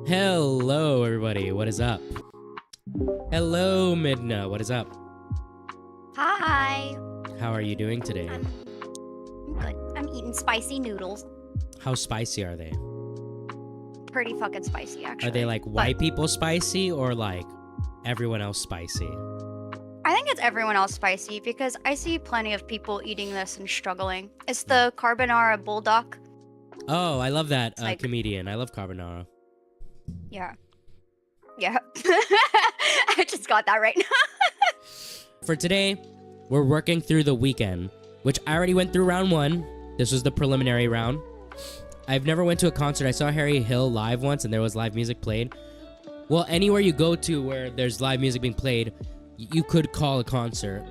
Hello, everybody. What is up? Hello, Midna. What is up? Hi. How are you doing today? I'm good. I'm eating spicy noodles. How spicy are they? Pretty fucking spicy, actually. Are they like white people spicy or like everyone else spicy? I think it's everyone else spicy because I see plenty of people eating this and struggling. It's the carbonara bulldog. Oh, I love that like- comedian. I love carbonara. Yeah. Yeah. I just got that right now. For today, we're working through the Weeknd, which I already went through round 1. This was the preliminary round. I've never went to a concert. I saw Harry Hill live once and there was live music played. Well, anywhere you go to where there's live music being played, you could call a concert.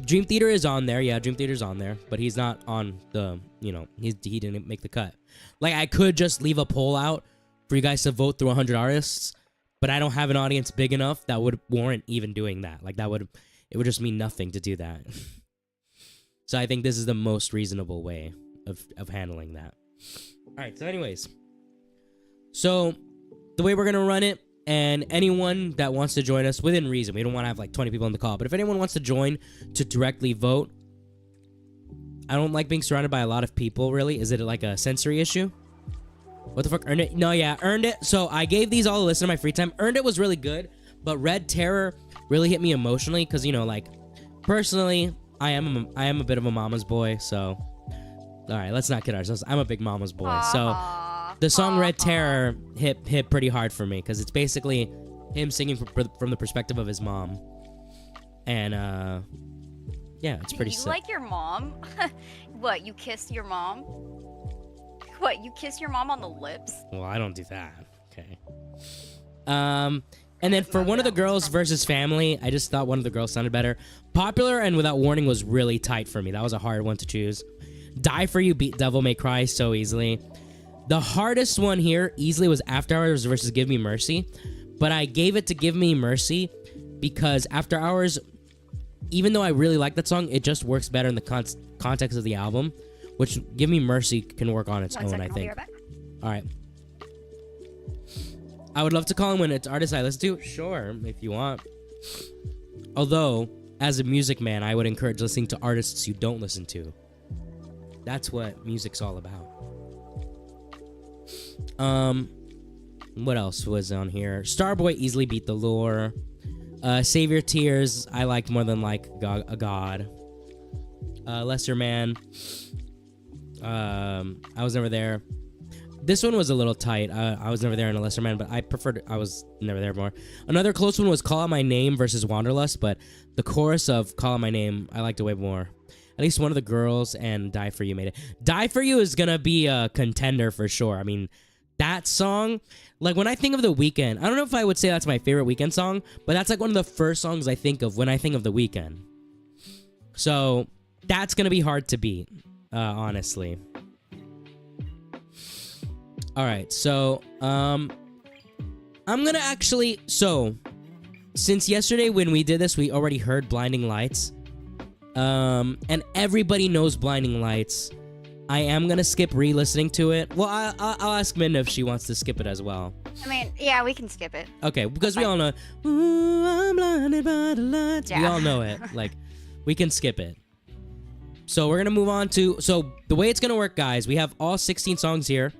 Dream Theater is on there. Yeah, Dream Theater's on there, but he's not on the, he didn't make the cut. Like, I could just leave a poll out for you guys to vote through 100 artists, but I don't have an audience big enough that would warrant even doing that. Like, it would just mean nothing to do that. So I think this is the most reasonable way of handling that. All right, so anyways. So the way we're going to run it, and anyone that wants to join us within reason, we don't want to have like 20 people on the call, but if anyone wants to join to directly vote, I don't like being surrounded by a lot of people, really. Is it like a sensory issue? What the fuck? Earned It? No, yeah, Earned It. So I gave these all a listen in my free time. Earned It was really good, but Red Terror really hit me emotionally because, like, personally, I am a bit of a mama's boy, so... All right, let's not kid ourselves. I'm a big mama's boy, so... The song Red Terror hit pretty hard for me because it's basically him singing from the perspective of his mom. And, yeah, it's pretty sick. You like your mom? What, you kiss your mom? What, you kiss your mom on the lips? Well, I don't do that. Okay. And then for one of the girls versus family, I just thought one of the girls sounded better. Popular and Without Warning was really tight for me. That was a hard one to choose. Die For You beat Devil May Cry so easily. The hardest one here easily was After Hours versus Give Me Mercy, but I gave it to Give Me Mercy because After Hours, even though I really like that song, it just works better in the context of the album, which Give Me Mercy can work on its own, I think. All right. I would love to call him when it's artists I listen to. Sure, if you want. Although, as a music man, I would encourage listening to artists you don't listen to. That's what music's all about. What else was on here? Starboy easily beat The Lure. Save Your Tears, I liked more than like a God. Lesser Man. I Was Never There. This one was a little tight. I Was Never There in a Lesser Man, but I preferred I Was Never There more. Another close one was Call Out My Name versus Wanderlust, but the chorus of Call Out My Name, I liked it way more. At least one of the girls and Die For You made it. Die For You is gonna be a contender for sure. I mean, that song, like when I think of The Weeknd, I don't know if I would say that's my favorite Weeknd song, but that's like one of the first songs I think of when I think of The Weeknd. So that's gonna be hard to beat, honestly. All right, so I'm gonna actually, so since yesterday when we did this, we already heard Blinding Lights. And everybody knows Blinding Lights. I am gonna skip re-listening to it. Well, I'll ask Minna if she wants to skip it as well. I mean, yeah, we can skip it. Okay, because we all know, ooh, I'm blinded by the lights. Yeah. We all know it. Like, we can skip it. So we're gonna move on to, so the way it's gonna work, guys, we have all 16 songs here,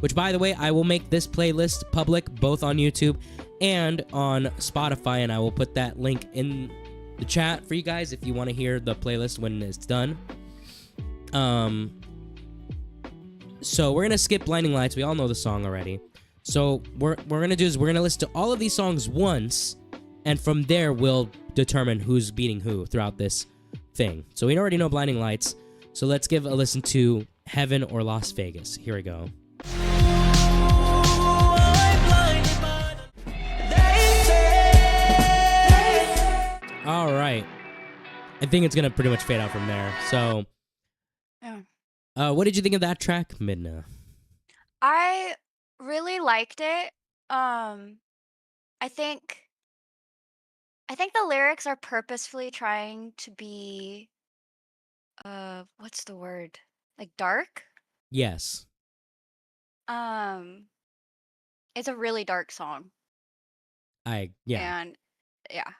which, by the way, I will make this playlist public both on YouTube and on Spotify, and I will put that link in the chat for you guys if you want to hear the playlist when it's done. So we're gonna skip Blinding Lights. We all know the song already. So what we're gonna do is we're gonna listen to all of these songs once, and from there we'll determine who's beating who throughout this thing. So we already know Blinding Lights. So let's give a listen to Heaven or Las Vegas. Here we go. All right. I think it's gonna pretty much fade out from there. So, what did you think of that track, Midna? I really liked it. I think the lyrics are purposefully trying to be what's the word? Like dark? Yes. Um It's a really dark song, Yeah. and yeah.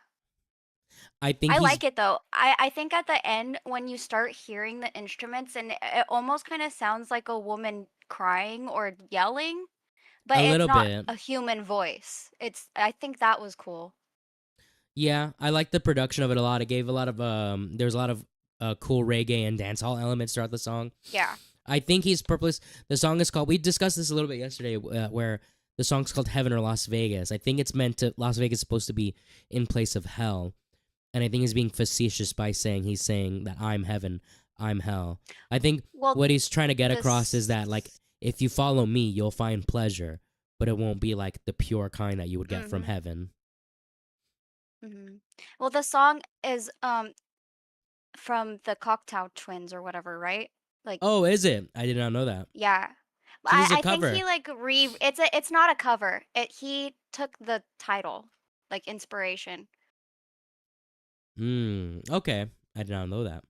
I think I he's like it though. I think at the end when you start hearing the instruments and it almost kind of sounds like a woman crying or yelling, but a it's little not bit. a human voice. I think that was cool. Yeah, I like the production of it a lot. It gave a lot of there's a lot of cool reggae and dancehall elements throughout the song. Yeah. I think he's purpose. The song is called. We discussed this a little bit yesterday, where the song's called "Heaven" or "Las Vegas." I think it's meant to. Las Vegas is supposed to be in place of hell, and I think he's being facetious by saying he's saying that I'm heaven, I'm hell. I think Well, what he's trying to get across is this that like if you follow me, you'll find pleasure, but it won't be like the pure kind that you would get from mhm. heaven. Mhm. Well, the song is from the Cocktail Twins or whatever, right? Like, Oh, is it? I did not know that. yeah. So this is a I think cover. he like it's not a cover. He took the title, like inspiration. Okay. I did not know that.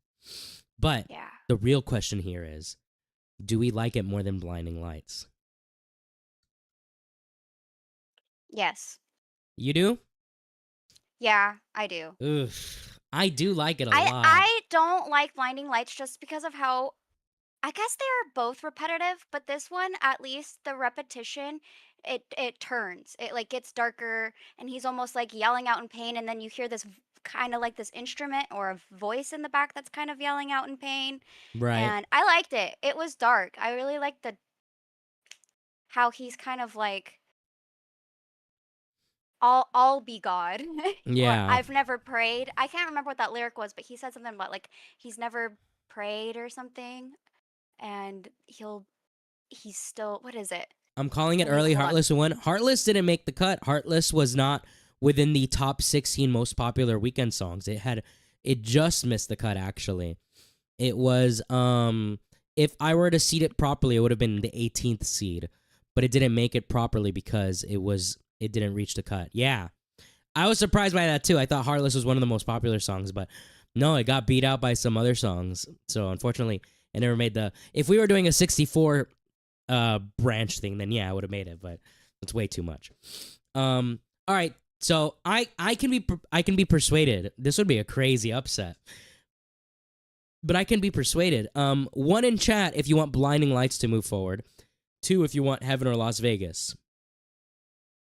But Yeah. the real question here is, do we like it more than Blinding Lights? Yes. You do? Yeah, I do. Oof. I do like it a I lot. I don't like Blinding Lights just because of how I guess they are both repetitive, but this one at least the repetition it turns. It like gets darker and he's almost like yelling out in pain and then you hear this kind of like this instrument or a voice in the back that's kind of yelling out in pain Right. and I liked it. It was dark. I really liked the how he's kind of like I'll be God or Yeah. I've never prayed. I can't remember what that lyric was, but he said something about like he's never prayed or something and he's still what is it? I'm calling it Let me early hold on. Heartless one. Heartless didn't make the cut. Heartless was not within the top 16 most popular Weekend songs. It just missed the cut actually. It was if I were to seed it properly, it would have been the 18th seed, but it didn't make it properly because it didn't reach the cut. Yeah. I was surprised by that too. I thought Heartless was one of the most popular songs, but no, it got beat out by some other songs. So unfortunately, it never made the. If we were doing a 64 branch thing, then yeah, I would have made it, but it's way too much. All right. So I can be persuaded. This would be a crazy upset. But I can be persuaded. One in chat if you want Blinding Lights to move forward. Two if you want Heaven or Las Vegas.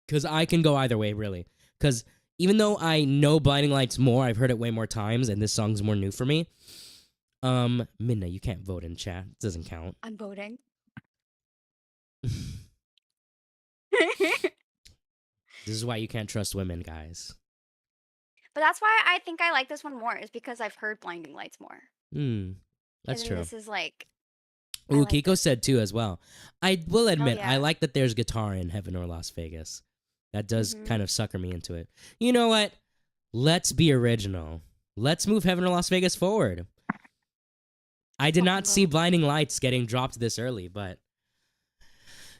Because I can go either way, really. Because even though I know Blinding Lights more, I've heard it way more times, and this song's more new for me. Minna, you can't vote in chat. It doesn't count. I'm voting. This is why you can't trust women, guys. But that's why I think I like this one more is because I've heard Blinding Lights more. That's And true. this is like Ooh, like Kiko this. said too as well. I will admit, I yeah. like that there's guitar in Heaven or Las Vegas. That does Mhm. kind of sucker me into it. You know what? Let's be original. Let's move Heaven or Las Vegas forward. I did not see Blinding Lights getting dropped this early, but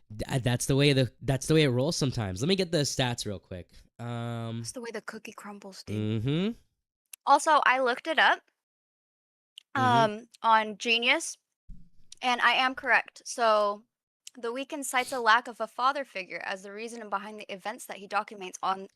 that's the way it rolls sometimes. Let me get the stats real quick. That's the way the cookie crumbles, dude. Mm-hmm. Also, I looked it up Mm-hmm. on Genius, and I am correct. So, The Weeknd cites a lack of a father figure as the reason behind the events that he documents on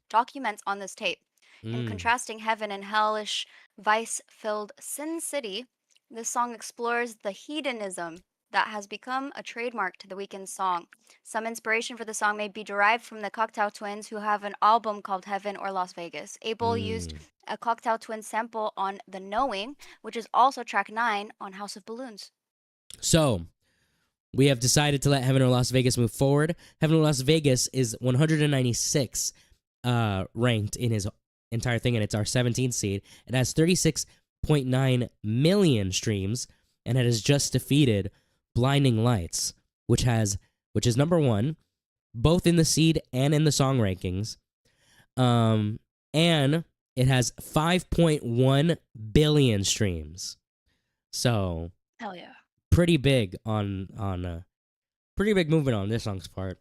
this tape. In contrasting heaven and hellish, vice-filled Sin City, this song explores the hedonism that has become a trademark to the Weeknd song. Some inspiration for the song may be derived from the Cocktail Twins, who have an album called Heaven or Las Vegas. Abel used a Cocktail Twins sample on The Knowing, which is also track 9 on House of Balloons. So, we have decided to let Heaven or Las Vegas move forward. Heaven or Las Vegas is 196 ranked in his entire thing, and it's our 17th seed. It has 36.9 million streams, and it has just defeated Blinding Lights, which is number one, both in the seed and in the song rankings. And it has 5.1 billion streams. So Hell yeah. pretty big pretty big movement on this song's part.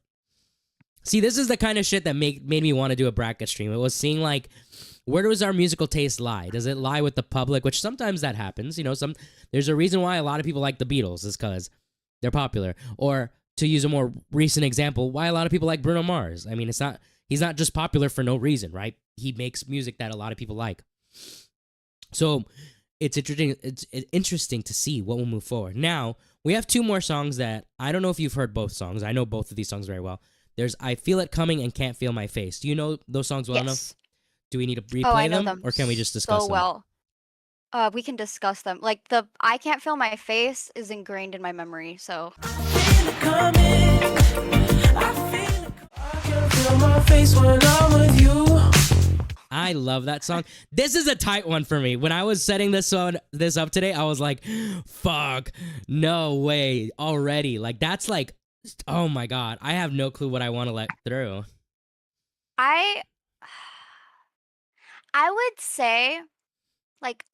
See, this is the kind of shit that made me want to do a bracket stream. It was seeing like, where does our musical taste lie? Does it lie with the public? Which sometimes that happens. You know, there's a reason why a lot of people like the Beatles is because they're popular. Or to use a more recent example, why a lot of people like Bruno Mars. I mean, he's not just popular for no reason, right? He makes music that a lot of people like. So it's interesting. It's interesting to see what will move forward. Now we have 2 more songs that I don't know if you've heard both songs. I know both of these songs very well. There's "I Feel It Coming" and "Can't Feel My Face." Do you know those songs well enough? Yes. Do we need to Oh, I replay know them, them or can we just discuss so them? well. We can discuss them. Like I can't feel my face is ingrained in my memory, so. I love that song. This is a tight one for me. When I was setting this up today, I was like, fuck, no way already. Like, that's like, oh my God. I have no clue what I want to let through. I would say, like,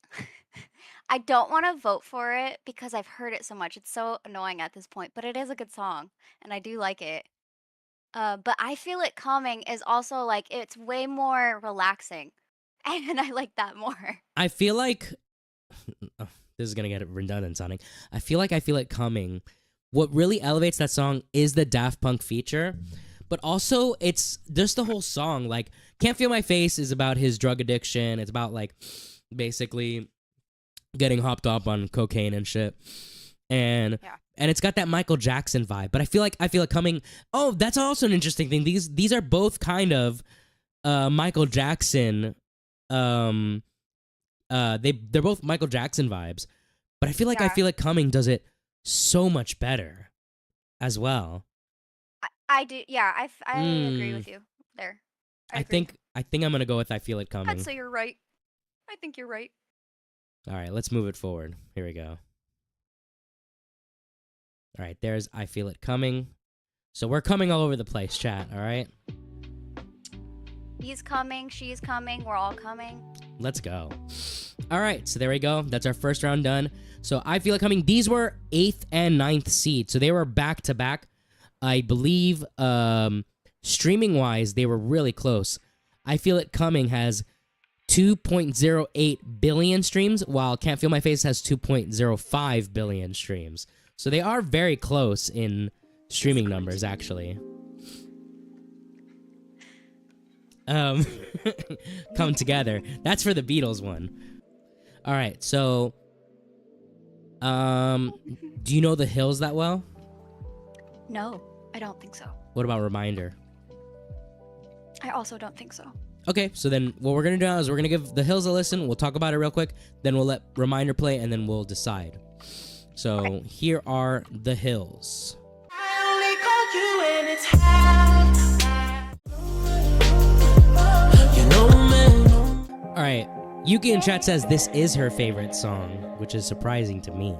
I don't want to vote for it because I've heard it so much. It's so annoying at this point, but it is a good song, and I do like it. But I Feel It Coming is also like it's way more relaxing, and I like that more. I feel like, oh, this is going to get redundant sounding. I feel It Coming. What really elevates that song is the Daft Punk feature, but also it's just the whole song. Like, Can't Feel My Face is about his drug addiction. It's about, like, basically getting hopped up on cocaine and shit. And it's got that Michael Jackson vibe. But I feel It Coming. Oh, that's also an interesting thing. These are both kind of Michael Jackson. They're both Michael Jackson vibes. But I feel like I Feel It Coming does it so much better as well. I do. Yeah, I agree with you there. I think I'm gonna go with I Feel It Coming. I'd say you're right. I think you're right. All right, let's move it forward. Here we go. All right, there's I Feel It Coming. So we're coming all over the place, chat, all right? He's coming, she's coming, we're all coming. Let's go. All right, so there we go. That's our first round done. So I Feel It Coming. These were 8th and 9th seed. So they were back to back. I believe streaming-wise, they were really close. I Feel It Coming has 2.08 billion streams, while Can't Feel My Face has 2.05 billion streams. So they are very close in streaming numbers, actually. Come together. That's for the Beatles one. All right, so do you know The Hills that well? No, I don't think so. What about Reminder? I also don't think so. Okay, so then what we're gonna do now is we're gonna give The Hills a listen. We'll talk about it real quick. Then we'll let Reminder play, and then we'll decide. So okay. Here are The Hills. All right, Yuki in chat says this is her favorite song, which is surprising to me.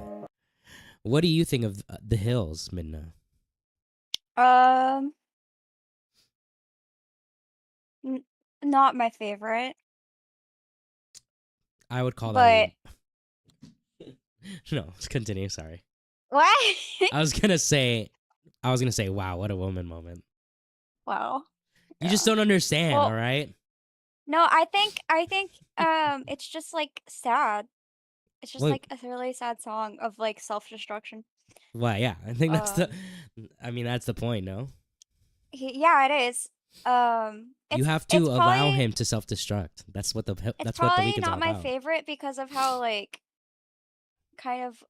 What do you think of The Hills, Midna? Not my favorite. I would call that. No, let's continue. Sorry. What? I was gonna say, wow, what a woman moment. Wow. You just don't understand, all right? No, I think it's just like sad. It's just like a really sad song of like self-destruction. Well, yeah, I think that's that's the point, no? Yeah, it is. You have to allow him to self-destruct. That's what the Weeknd's all about. It's probably not my favorite because of how like kind of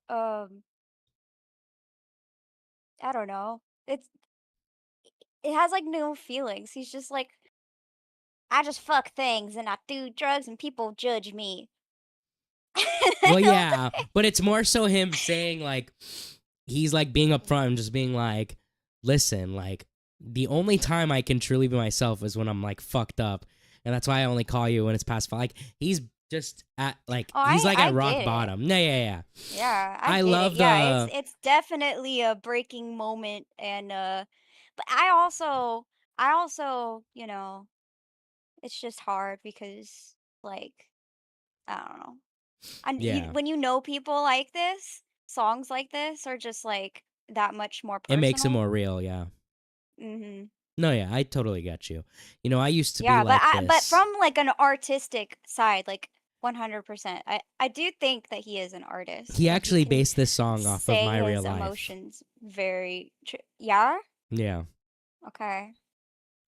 I don't know. It has like no feelings. He's just like, I just fuck things and I do drugs and people judge me. Well, yeah, but it's more so him saying like he's like being upfront and just being like, listen, like the only time I can truly be myself is when I'm like fucked up, and that's why I only call you when it's past 5. Like he's just at like he's like at rock bottom. No, yeah. Yeah, I love the. Yeah, it's definitely a breaking moment, and but I also you know, it's just hard because like I don't know. When you know people like this, songs like this are just like that much more personal. It makes it more real, yeah. Mm-hmm. No, yeah, I totally get you. You know, I used to be like this. But from like an artistic side, like 100%. I do think that he is an artist. He and actually can based this song off of say my real his life. emotions very yeah? Yeah. Okay.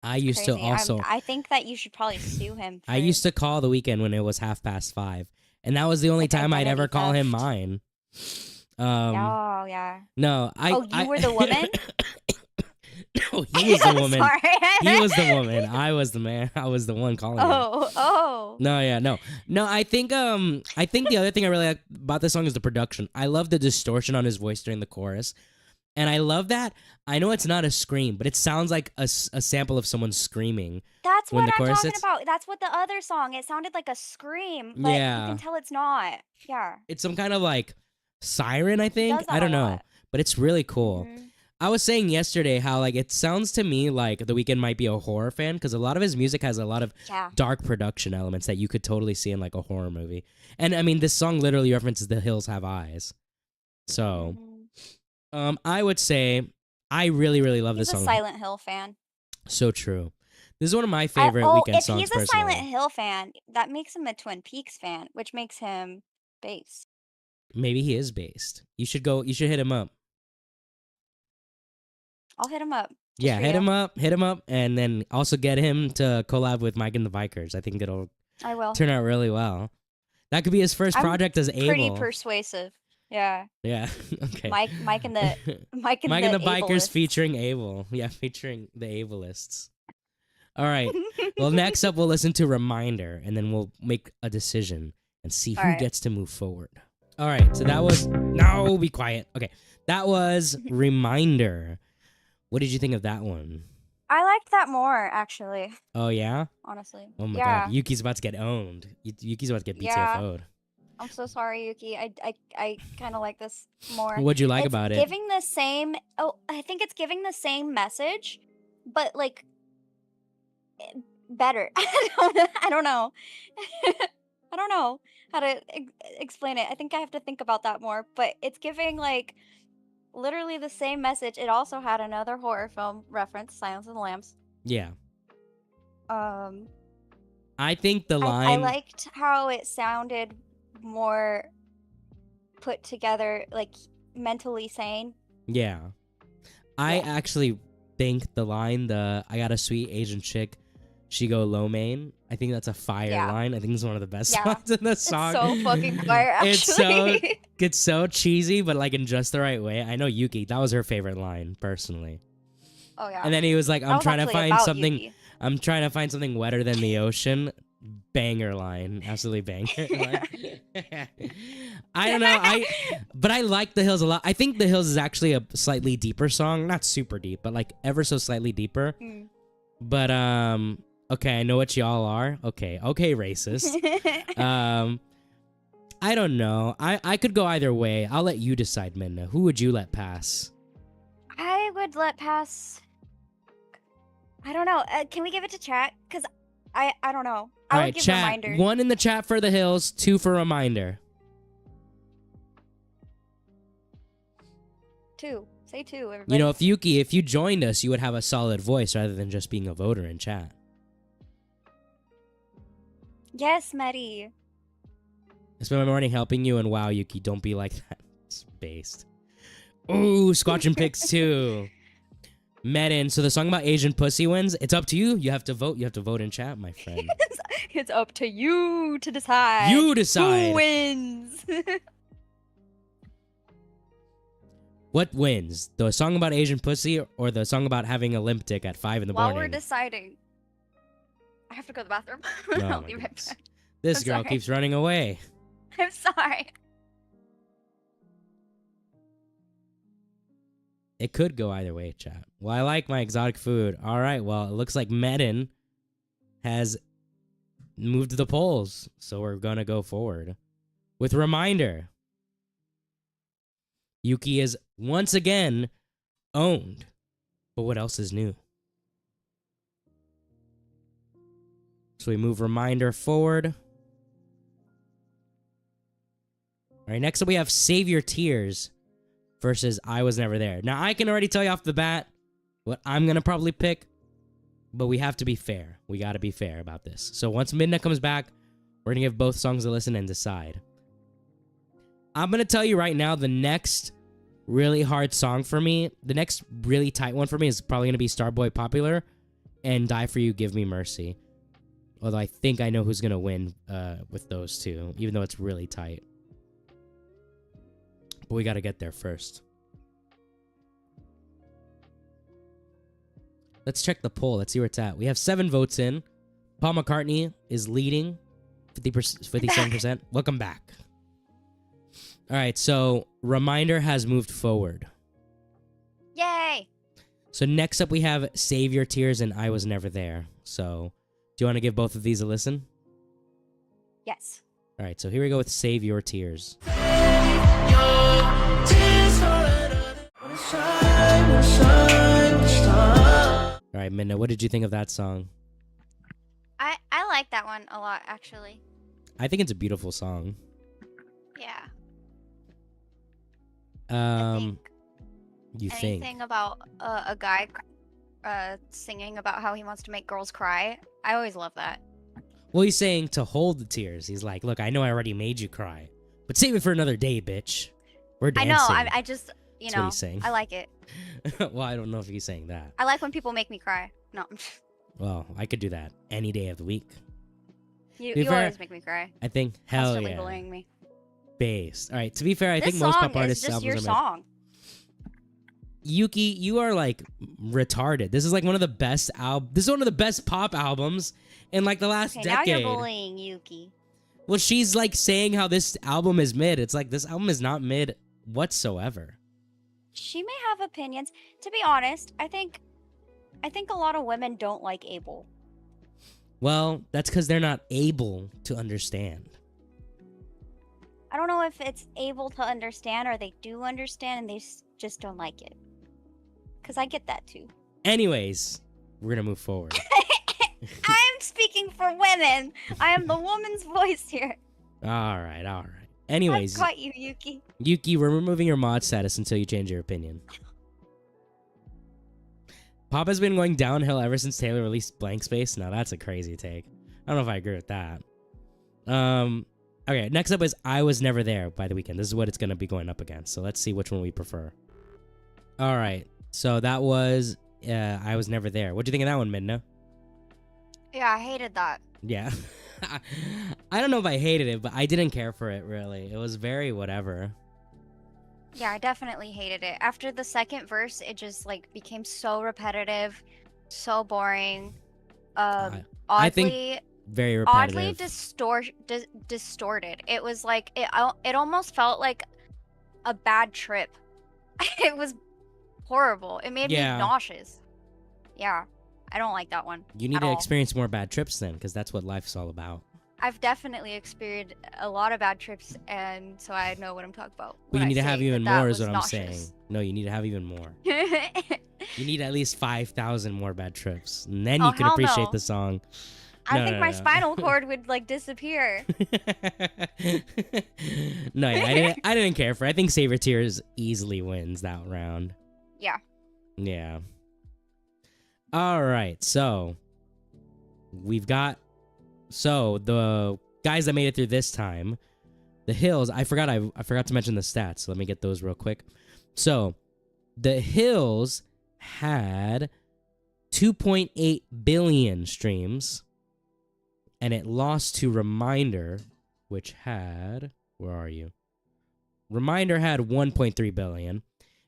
I used to Crazy. also. I think that you should probably sue him for I used to call the Weeknd when it was 5:30, and that was the only like time I'd ever identity call him theft. mine. Oh, yeah. No, Oh, you were the woman? No, he was the woman. Sorry. He was the woman. I was the man. I was the one calling him. Oh. No, yeah, no. I think the other thing I really like about this song is the production. I love the distortion on his voice during the chorus. And I love that. I know it's not a scream, but it sounds like a sample of someone screaming. That's when what the I'm chorus talking hits. about. That's what the other song, it sounded like a scream, but you Yeah. can tell it's not. Yeah. It's some kind of like siren, I He think. does that I don't a know. lot. But it's really cool. Mhm. I was saying yesterday how like it sounds to me like The Weeknd might be a horror fan because a lot of his music has a lot of Yeah. dark production elements that you could totally see in like a horror movie. And I mean, this song literally references The Hills Have Eyes. So, Mhm. I would say I really, really love He's this a song. Silent Hill fan. So true. This is one of my favorite Weeknd songs if he's a personally. Silent Hill fan, that makes him a Twin Peaks fan, which makes him based. Maybe he is based. You should hit him up. I'll hit him up. Yeah, hit him up, and then also get him to collab with Mike and the Bikers. I think it'll I will. turn out really well. That could be his first project as Abel. Pretty persuasive. Yeah. Yeah. Okay. Mike and the Mike and the Bikers Ableists. featuring Abel. Yeah, featuring the Ableists. All right. Well, next up we'll listen to Reminder, and then we'll make a decision and see who gets to move forward. All right. So that was no, be quiet. Okay, that was Reminder. What did you think of that one? I liked that more, actually. Oh yeah. Honestly. Oh my yeah. god, Yuki's about to get owned. Yuki's about to get Yeah. BTFO'd. I'm so sorry, Yuki. I kind of like this more. What'd you like about it? Giving the same. Oh, I think it's giving the same message, but like better. I don't know. I don't know how to explain it. I think I have to think about that more. But it's giving like literally the same message. It also had another horror film reference, Silence of the Lambs. Yeah. I think the line. I liked how it sounded more put together, like mentally sane. Yeah. I actually think the line, I got a sweet Asian chick, she go lo mein. I think that's a fire line. I think it's one of the best lines in the song. It's so fucking fire, actually. It's so cheesy, but like in just the right way. I know Yuki, that was her favorite line, personally. Oh yeah. And then he was like, I'm trying to find something. Yuki. I'm trying to find something wetter than the ocean. Banger line. Absolutely banger line. I don't know. But I like The Hills a lot. I think The Hills is actually a slightly deeper song. Not super deep, but like ever so slightly deeper. But okay, I know what y'all are. Okay, racist. I don't know. I could go either way. I'll let you decide, Minna. Who would you let pass? I would let pass. I don't know. Can we give it to chat? Because I don't know. I would give chat. Reminder. 1 in the chat for The Hills, 2 for Reminder. 2. Say 2, everybody. You know, if you joined us, you would have a solid voice rather than just being a voter in chat. Yes, Medi. I spent my morning helping you, and wow, Yuki, don't be like that. It's based. Ooh, Squatching Picks 2. Medin, so the song about Asian pussy wins. It's up to you. You have to vote. You have to vote in chat, my friend. It's up to you to decide. You decide. Who wins? What wins? The song about Asian pussy or the song about having a limp dick at 5 in the morning? While we're deciding, I have to go to the bathroom. Oh, I'll be right back. This I'm girl sorry. keeps running away. I'm sorry. It could go either way, chat. Well, I like my exotic food. All right, well, it looks like Medin has moved to the polls, so we're going to go forward with Reminder. Yuki is once again owned. But what else is new? So we move Reminder forward. All right, next up we have Save Your Tears versus I Was Never There. Now, I can already tell you off the bat what I'm going to probably pick, but we have to be fair. We got to be fair about this. So once Midna comes back, We're gonna give both songs a listen and decide. I'm gonna tell you right now, the next really hard song for me, the next really tight one for me is probably gonna be Starboy Popular and Die For You, Give Me Mercy. Although I think I know who's gonna win with those two, even though it's really tight. But we gotta get there first. Let's check the poll. Let's see where it's at. We have 7 votes in. Paul McCartney is leading, 57%. Welcome back. All right, so Reminder has moved forward. Yay! So next up we have Save Your Tears and I Was Never There. So do you want to give both of these a listen? Yes. All right, so here we go with Save Your Tears. All right, Minna, what did you think of that song? I like that one a lot, actually. I think it's a beautiful song. Yeah. You think? Anything about a guy singing about how he wants to make girls cry, I always love that. Well, he's saying to hold the tears. He's like, look, I know I already made you cry, but save it for another day, bitch. We're dancing. I know, I just, you That's know, what he's saying. I like it. Well, I don't know if he's saying that. I like when people make me cry. No. Well, I could do that any day of the week. You fair, always make me cry. I think, hell Constantly yeah. bullying me. Based. All right, to be fair, I This think most song pop artists' is just albums your are song. Yuki, you are like retarded. This is like one of the best This is one of the best pop albums in like the last Okay, decade. now you're bullying Yuki. Well, she's like saying how this album is mid. It's like this album is not mid whatsoever. She may have opinions. To be honest, I think a lot of women don't like Abel. Well, that's because they're not able to understand. I don't know if it's able to understand or they do understand and they just don't like it. Because I get that too. Anyways, we're going to move forward. I'm speaking for women. I am the woman's voice here. All right. Anyways, I've caught you, Yuki. Yuki, we're removing your mod status until you change your opinion. Pop has been going downhill ever since Taylor released Blank Space. Now that's a crazy take. I don't know if I agree with that. Okay, next up is I Was Never There by The Weeknd. This is what it's going to be going up against. So let's see which one we prefer. All right. So that was I Was Never There. What'd you think of that one, Midna? Yeah, I hated that. Yeah. I don't know if I hated it, but I didn't care for it, really. It was very whatever. Yeah, I definitely hated it. After the second verse, it just like became so repetitive, so boring. I think very repetitive. Oddly distorted. It was like it almost felt like a bad trip. It was horrible. It made me nauseous. Yeah, I don't like that one. You need to experience more bad trips then, because that's what life's all about. I've definitely experienced a lot of bad trips, and so I know what I'm talking about. But you need to have even more is what I'm saying. No, you need to have even more. You You need at least 5,000 more bad trips, and then you can appreciate the song. I think my spinal cord would like disappear. No, yeah, I didn't care for it. I think Save Your Tears easily wins that round. Yeah. Yeah. All right, so we've got the guys that made it through this time, the Hills. I forgot to mention the stats. So let me get those real quick. So the Hills had 2.8 billion streams, and it lost to Reminder, which had, where are you? Reminder had 1.3 billion,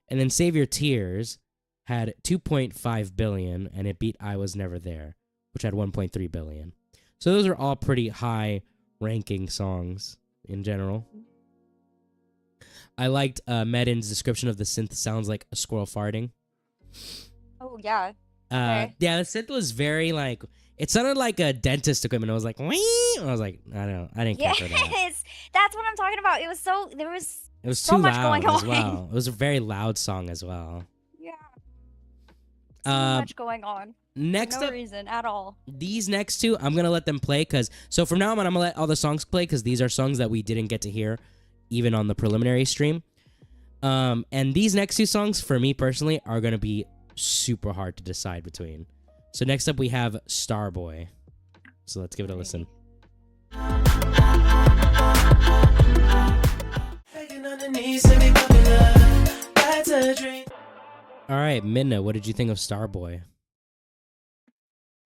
and then Save Your Tears had 2.5 billion, and it beat I Was Never There, which had 1.3 billion. So those are all pretty high ranking songs in general. I liked Medin's description of the synth sounds like a squirrel farting. Oh yeah. Okay. Yeah, the synth was very like, it sounded like a dentist equipment. It was like, wee! I was like, I didn't care for that. Yes, that's what I'm talking about. It was It was so too much loud going on. as well. It was a very loud song as well. Yeah. So much going on. Next for no up, reason at all. These next two, I'm gonna let them play so from now on, I'm gonna let all the songs play because these are songs that we didn't get to hear even on the preliminary stream. And these next two songs, for me personally, are gonna be super hard to decide between. So next up, we have Starboy. So let's give it a listen. All right, Midna, what did you think of Starboy?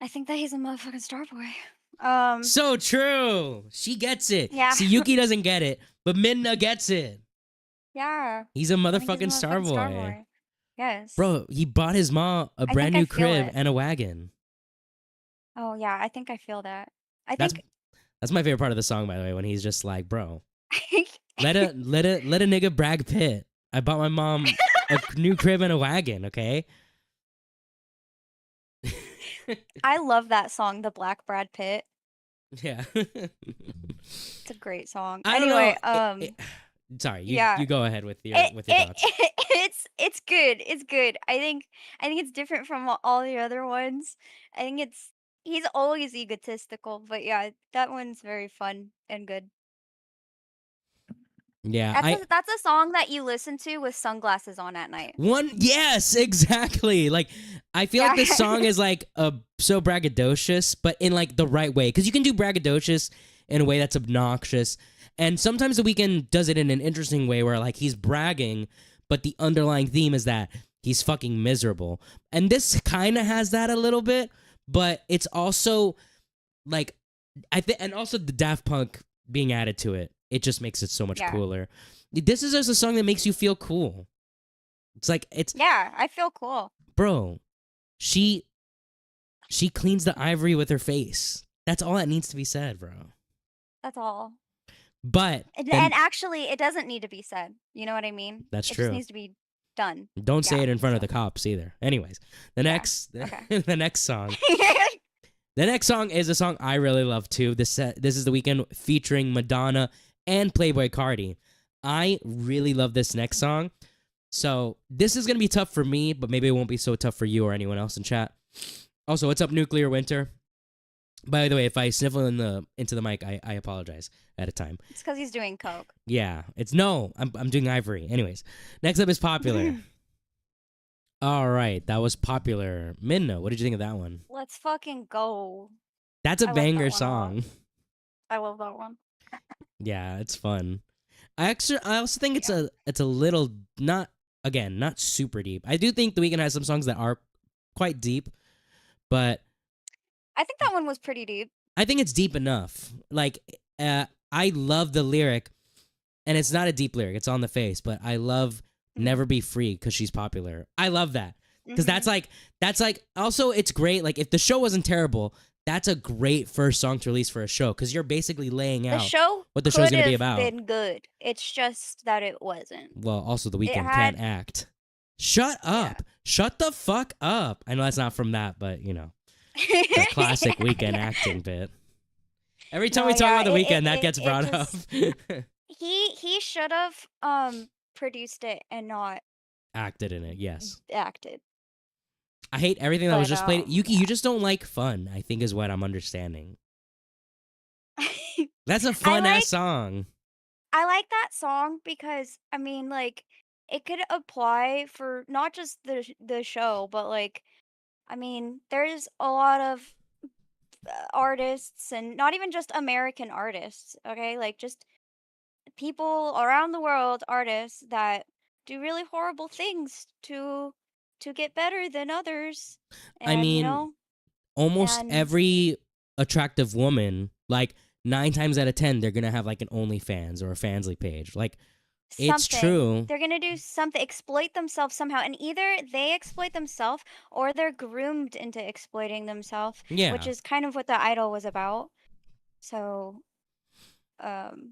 I think that he's a motherfucking star boy. So true. She gets it. Yeah. See, Yuki doesn't get it, but Midna gets it. Yeah. He's a I think he's a motherfucking Star Starboy. Boy. Yes. Bro, he bought his mom a I brand think I new feel crib it. and a wagon. Oh yeah, I think I feel that. I That's think that's my favorite part of the song, by the way, when he's just like, bro, let a nigga brag Pitt. I bought my mom a new crib and a wagon, okay? I love that song, The Black Brad Pitt. Yeah. It's a great song. I don't Anyway, know. Sorry, yeah. you go ahead with your thoughts. It's good. It's good. I think it's different from all the other ones. I think he's always egotistical, but yeah, that one's very fun and good. Yeah, That's a song that you listen to with sunglasses on at night. Yes, exactly. Like, I feel like this song is like so braggadocious, but in like the right way. Because you can do braggadocious in a way that's obnoxious, and sometimes The Weeknd does it in an interesting way where like he's bragging, but the underlying theme is that he's fucking miserable. And this kind of has that a little bit, but it's also like and also the Daft Punk being added to it. It just makes it so much cooler. This is just a song that makes you feel cool. It's like Yeah, I feel cool. Bro, she cleans the ivory with her face. That's all that needs to be said, bro. That's all. But And actually, it doesn't need to be said. You know what I mean? That's it true. It just needs to be done. Don't say it in front of the cops either. Anyways, the next the next song. The next song is a song I really love too. This is The Weeknd featuring Madonna and Playboi Carti. I really love this next song. So this is going to be tough for me, but maybe it won't be so tough for you or anyone else in chat. Also, what's up, Nuclear Winter? By the way, if I sniffle into the mic, I apologize at a time. It's because he's doing coke. Yeah, I'm doing ivory. Anyways, next up is Popular. All right, that was Popular. Minna, what did you think of that one? Let's fucking go. That's a banger song. I love that one. Yeah, it's fun. I also think it's a little not super deep. I do think The Weeknd has some songs that are quite deep, but I think that one was pretty deep. I think it's deep enough. Like, I love the lyric, and it's not a deep lyric. It's on the face, but I love "Never Be Free" because she's popular. I love that because that's like also it's great. Like, if the show wasn't terrible, that's a great first song to release for a show because you're basically laying out what the show's gonna be about. Been good. It's just that it wasn't. Well, also The Weeknd can't act. Shut up. Yeah. Shut the fuck up. I know that's not from that, but you know. The classic Weeknd acting bit. Every time we talk about The Weeknd, that gets brought up. he should have produced it and not acted in it. Yes, acted. I hate everything that was just played. Yuki, you just don't like fun, I think is what I'm understanding. That's a fun ass song. I like that song because I mean, like, it could apply for not just the show, but like, I mean, there's a lot of artists, and not even just American artists, okay? Like, just people around the world, artists that do really horrible things to get better than others. And, I mean, you know, almost every attractive woman, like 9 times out of 10, they're gonna have like an OnlyFans or a Fansly page. Like, it's true. They're gonna do something, exploit themselves somehow, and either they exploit themselves or they're groomed into exploiting themselves. Yeah, which is kind of what The Idol was about. So,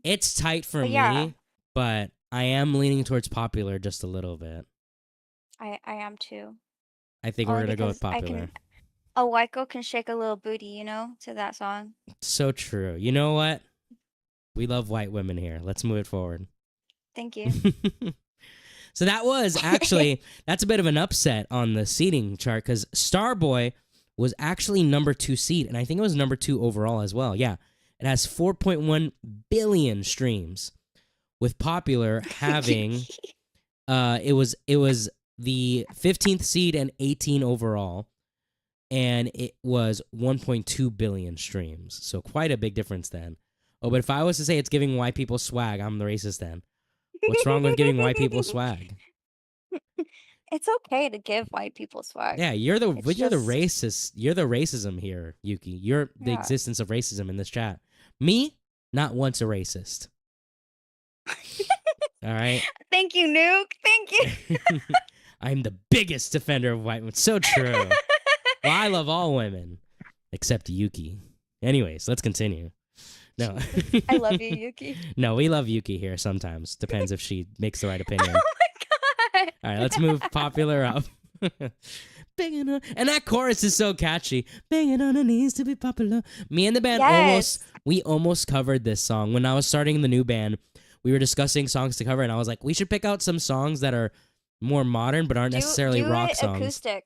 it's tight for me, but I am leaning towards Popular just a little bit. I am too. I think we're gonna go with Popular. A white girl can shake a little booty, you know, to that song. So true. You know what? We love white women here. Let's move it forward. Thank you. So that was actually, that's a bit of an upset on the seeding chart because Starboy was actually number 2 seed, and I think it was number 2 overall as well. Yeah, it has 4.1 billion streams, with Popular having, it was the 15th seed and 18 overall, and it was 1.2 billion streams. So quite a big difference then. Oh, but if I was to say it's giving white people swag, I'm the racist then. What's wrong with giving white people swag? It's okay to give white people swag. Yeah, It's you're the just racist. You're the racism here, Yuki. You're the yeah. existence of racism in this chat. Me, not once a racist. All right. Thank you, Nuke. Thank you. I'm the biggest defender of white women. So true. Well, I love all women except Yuki. Anyways, let's continue. No. I love you, Yuki. No, we love Yuki here sometimes. Depends if she makes the right opinion. Oh my god. All right, let's move popular up. Banging on, and that chorus is so catchy. Banging on her knees to be popular. Me and the band Yes. almost covered this song. When I was starting the new band, we were discussing songs to cover, and I was like, we should pick out some songs that are more modern but aren't necessarily rock songs. Acoustic.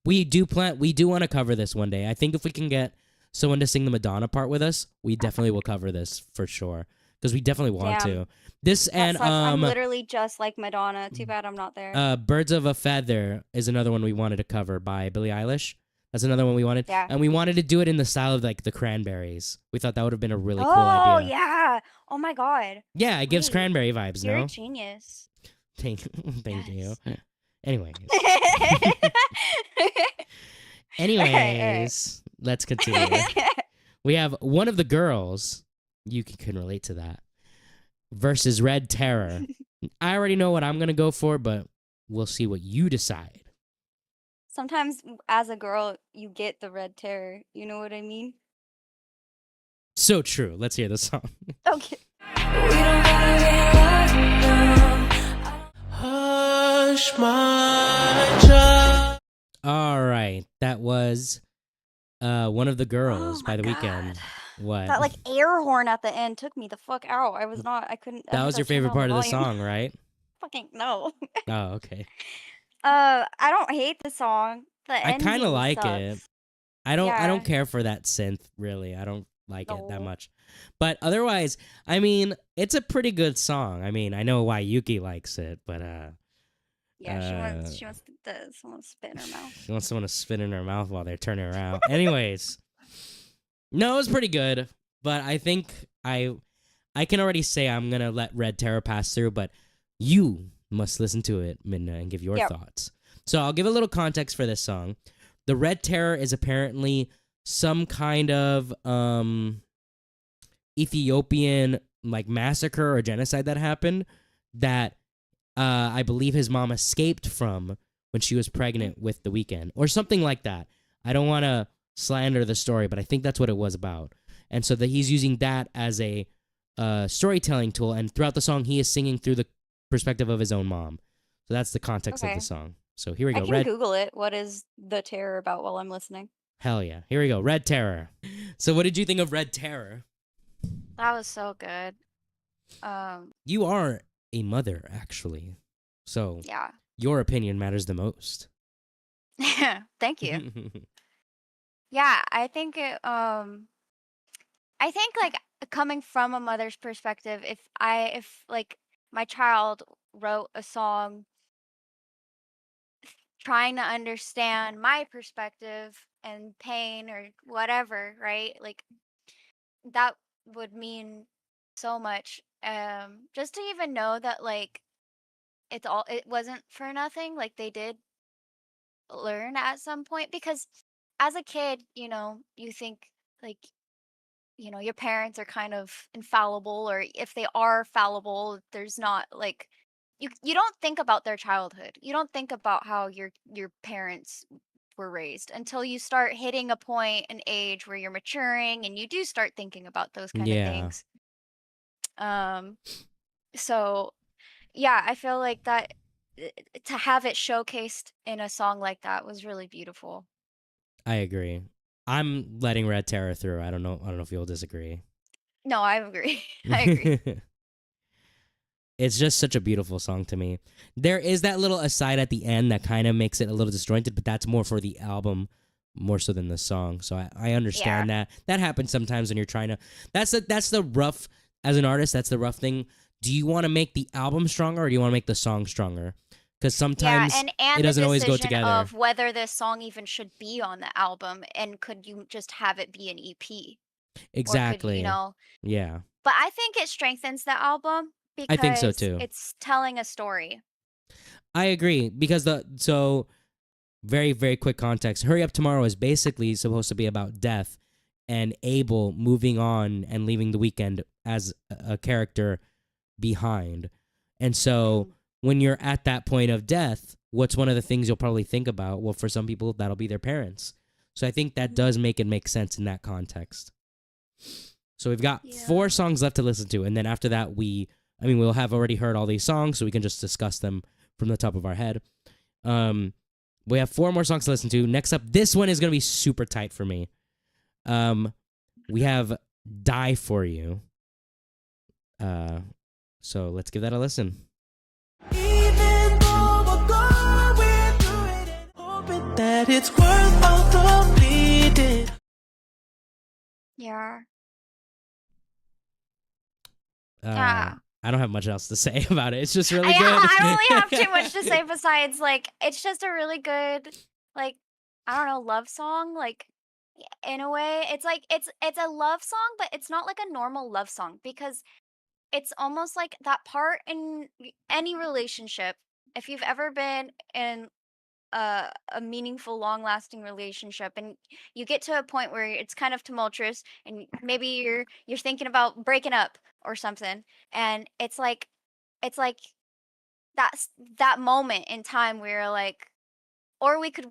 We do want to cover this one day. I think if we can get someone to sing the Madonna part with us, we definitely will cover this for sure. Because we definitely want to. This and I'm literally just like Madonna. Too bad I'm not there. Birds of a Feather is another one we wanted to cover by Billie Eilish. That's another one we wanted. Yeah. And we wanted to do it in the style of like the Cranberries. We thought that would have been a really cool Oh idea. yeah. Oh my god. Yeah, it gives Wait, cranberry vibes, You're no? a genius. Thank Yes. you. Anyways. Okay. Let's continue. We have One of the Girls, you can relate to that, versus Red Terror. I already know what I'm going to go for, but we'll see what you decide. Sometimes as a girl, you get the red terror. You know what I mean? So true. Let's hear the song. Okay. Hush my child. All right. That was One of the Girls Oh by my The Weeknd. God. What? That like air horn at the end took me the fuck out. I couldn't. That was your favorite part of the song, right? Fucking no. Oh, okay. I don't hate the song. The I kind ending of like sucks. it. I don't Yeah. care for that synth really. I don't like it that No. much. But otherwise, I mean, it's a pretty good song. I mean, I know why Yuki likes it, but Yeah, she wants someone to spit in her mouth. she wants someone to spit in her mouth while they're turning around. Anyways, no, it was pretty good, but I think I can already say I'm going to let Red Terror pass through, but you must listen to it, Minna, and give your thoughts. So I'll give a little context for this song. The Red Terror is apparently some kind of Ethiopian like massacre or genocide that happened that I believe his mom escaped from when she was pregnant with The Weeknd or something like that. I don't want to slander the story, but I think that's what it was about. And so that he's using that as a storytelling tool, and throughout the song he is singing through the perspective of his own mom. So that's the context of Okay. the song. So here we go. I can Google it. What is the terror about while I'm listening? Hell yeah. Here we go. Red Terror. So what did you think of Red Terror? That was so good. You are a mother, actually. So Yeah. your opinion matters the most. Thank you. Yeah, I think it I think like coming from a mother's perspective, if like my child wrote a song trying to understand my perspective and pain or whatever, right? Like that would mean so much. Just to even know that like it wasn't for nothing, like they did learn at some point, because as a kid, you think like your parents are kind of infallible, or if they are fallible, there's not like you don't think about their childhood. You don't think about how your parents were raised until you start hitting a point in age where you're maturing and you do start thinking about those kind of Yeah. things. So yeah, I feel like that to have it showcased in a song like that was really beautiful. I agree. I'm letting Red Terror through. I don't know if you'll disagree. No, I agree. I agree. It's just such a beautiful song to me. There is that little aside at the end that kind of makes it a little disjointed, but that's more for the album more so than the song. So I understand that. That happens sometimes when you're trying to. That's the rough, as an artist, that's the rough thing. Do you want to make the album stronger or do you want to make the song stronger? Because sometimes and it doesn't always go decision together. of whether this song even should be on the album, and could you just have it be an EP? Exactly. Or could, Yeah. But I think it strengthens the album I think so because too. it's telling a story. I agree because very, very quick context. Hurry Up Tomorrow is basically supposed to be about death and Abel moving on and leaving the Weeknd as a character behind. And so when you're at that point of death, what's one of the things you'll probably think about? Well, for some people, that'll be their parents. So I think that does make it make sense in that context. So we've got 4 songs left to listen to. And then after that, we'll have already heard all these songs, so we can just discuss them from the top of our head. We have 4 more songs to listen to. Next up, this one is going to be super tight for me. We have Die For You. So let's give that a listen. Even though we're going through it and hoping that it's worth all the bleeding. Yeah. I don't have much else to say about it. It's just really good. I don't really have too much to say besides, like, it's just a really good, like, I don't know, love song. Like, in a way, it's like it's a love song, but it's not like a normal love song because it's almost like that part in any relationship. If you've ever been in a meaningful, long-lasting relationship, and you get to a point where it's kind of tumultuous, and maybe you're thinking about breaking up or something, and it's like that's that moment in time where you're like, or we could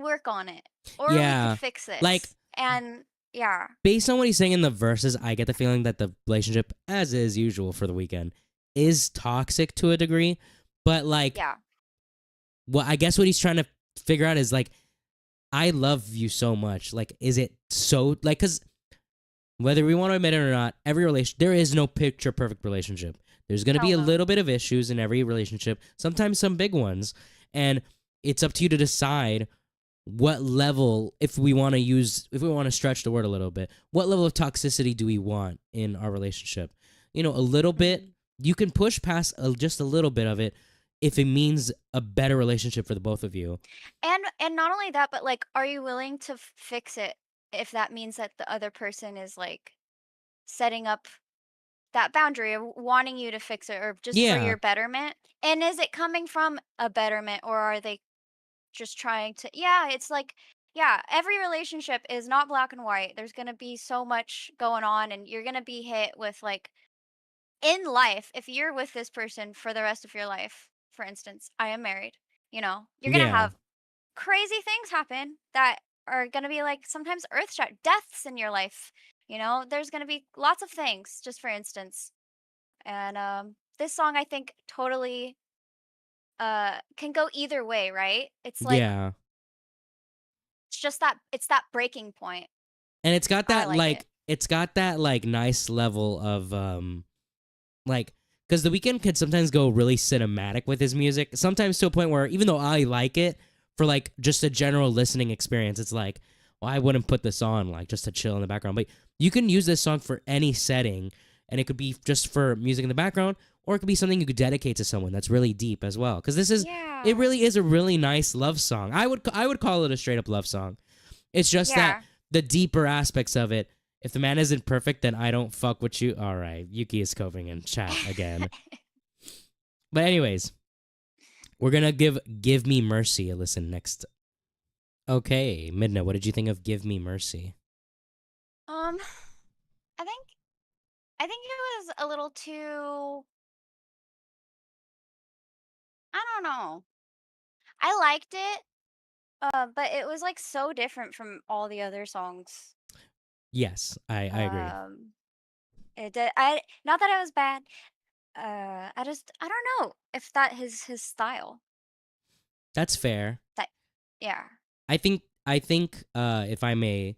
work on it, or we could fix this, like, and yeah. Based on what he's saying in the verses, I get the feeling that the relationship, as is usual for the Weeknd, is toxic to a degree, but like, Yeah. well, I guess what he's trying to figure out is like, I love you so much. Like, is it so like? Because whether we want to admit it or not, there is no picture perfect relationship. There's going to be a little bit of issues in every relationship, sometimes some big ones, and it's up to you to decide what level, if we want to stretch the word a little bit, what level of toxicity do we want in our relationship? You know, a little bit. You can push past just a little bit of it if it means a better relationship for the both of you. And not only that, but like, are you willing to fix it if that means that the other person is like setting up that boundary of wanting you to fix it or just for your betterment? And is it coming from a betterment, or are they just trying to, it's like, every relationship is not black and white. There's going to be so much going on, and you're going to be hit with, like, in life, if you're with this person for the rest of your life, for instance, I am married, you're going to have crazy things happen that are going to be like sometimes earth-shattering deaths in your life. There's going to be lots of things, just for instance. And this song, I think, totally can go either way, right? It's like, it's just it's that breaking point. And it's got that it's got that like nice level of like, because The Weeknd could sometimes go really cinematic with his music, sometimes to a point where even though I like it for like just a general listening experience, it's like, well, I wouldn't put this on like just to chill in the background. But you can use this song for any setting, and it could be just for music in the background, or it could be something you could dedicate to someone that's really deep as well. Because it really is a really nice love song. I would call it a straight up love song. It's just that the deeper aspects of it. If the man isn't perfect, then I don't fuck with you. All right, Yuki is coping in chat again. But anyways, we're gonna give Me Mercy a listen next. Okay, Midna, what did you think of Give Me Mercy? I think it was a little too, I don't know. I liked it, but it was like so different from all the other songs. Yes, I agree. It did. Not that it was bad. I don't know if that is his style. That's fair. Yeah. I think if I may,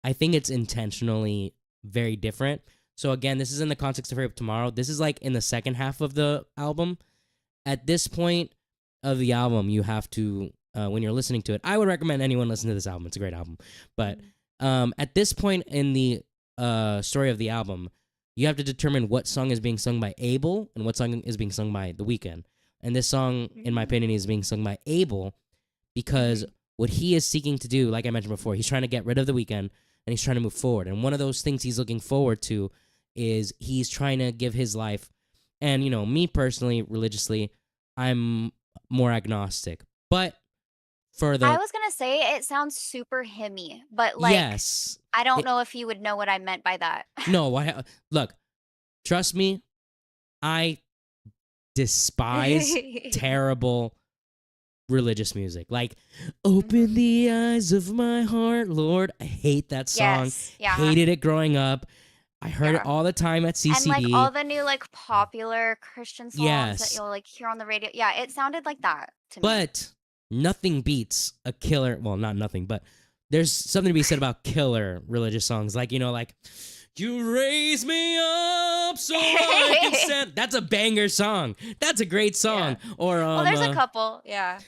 I think it's intentionally very different. So again, this is in the context of Hurry Up Tomorrow. This is like in the second half of the album. At this point of the album, you have to, when you're listening to it, I would recommend anyone listen to this album. It's a great album. But at this point in the story of the album, you have to determine what song is being sung by Abel and what song is being sung by The Weeknd. And this song, in my opinion, is being sung by Abel because what he is seeking to do, like I mentioned before, he's trying to get rid of The Weeknd and he's trying to move forward. And one of those things he's looking forward to is he's trying to give his life. And, me personally, religiously, I'm more agnostic. But for I was gonna say it sounds super hymny, but like yes. I don't know if you would know what I meant by that. No, look, trust me, I despise terrible religious music. Like, open the eyes of my heart, Lord. I hate that song. Yes, yeah. Hated it growing up. I heard it all the time at CCD. And like all the new like popular Christian songs that Yes. you'll like hear on the radio. Yeah, it sounded like that to me. But nothing beats a killer. Well, not nothing, but there's something to be said about killer religious songs. Like, like, you raise me up so I can stand. That's a banger song. That's a great song. Yeah. Or well, there's a couple. Yeah.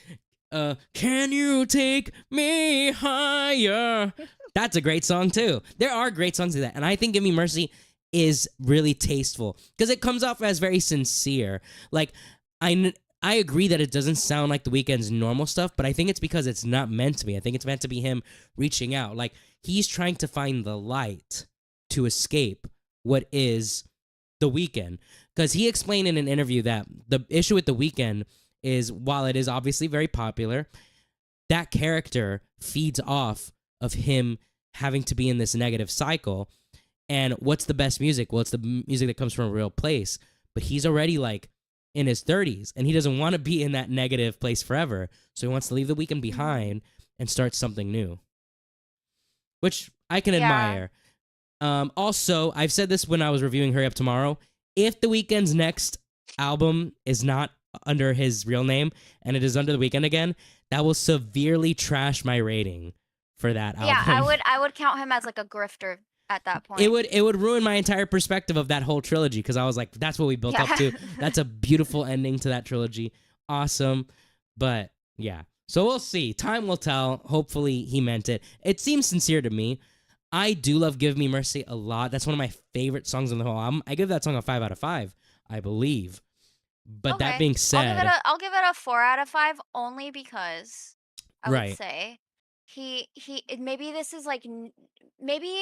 Can you take me higher? That's a great song too. There are great songs like that. And I think Give Me Mercy is really tasteful because it comes off as very sincere. Like, I agree that it doesn't sound like The Weeknd's normal stuff, but I think it's because it's not meant to be. I think it's meant to be him reaching out. Like, he's trying to find the light to escape what is The Weeknd. Because he explained in an interview that the issue with The Weeknd is, while it is obviously very popular, that character feeds off of him having to be in this negative cycle. And what's the best music? Well, it's the music that comes from a real place. But he's already like in his 30s, and he doesn't want to be in that negative place forever. So he wants to leave The Weeknd behind and start something new, which I can admire. Also, I've said this when I was reviewing Hurry Up Tomorrow. If The Weeknd's next album is not under his real name and it is under The Weeknd again, that will severely trash my rating for that album. Yeah, I would count him as like a grifter at that point. It would ruin my entire perspective of that whole trilogy because I was like, that's what we built up to. That's a beautiful ending to that trilogy. Awesome. But yeah. So we'll see. Time will tell. Hopefully he meant it. It seems sincere to me. I do love Give Me Mercy a lot. That's one of my favorite songs on the whole album. I give that song a 5 out of 5, I believe. But that being said, I'll give it a 4 out of 5 only because I would say he maybe this is like maybe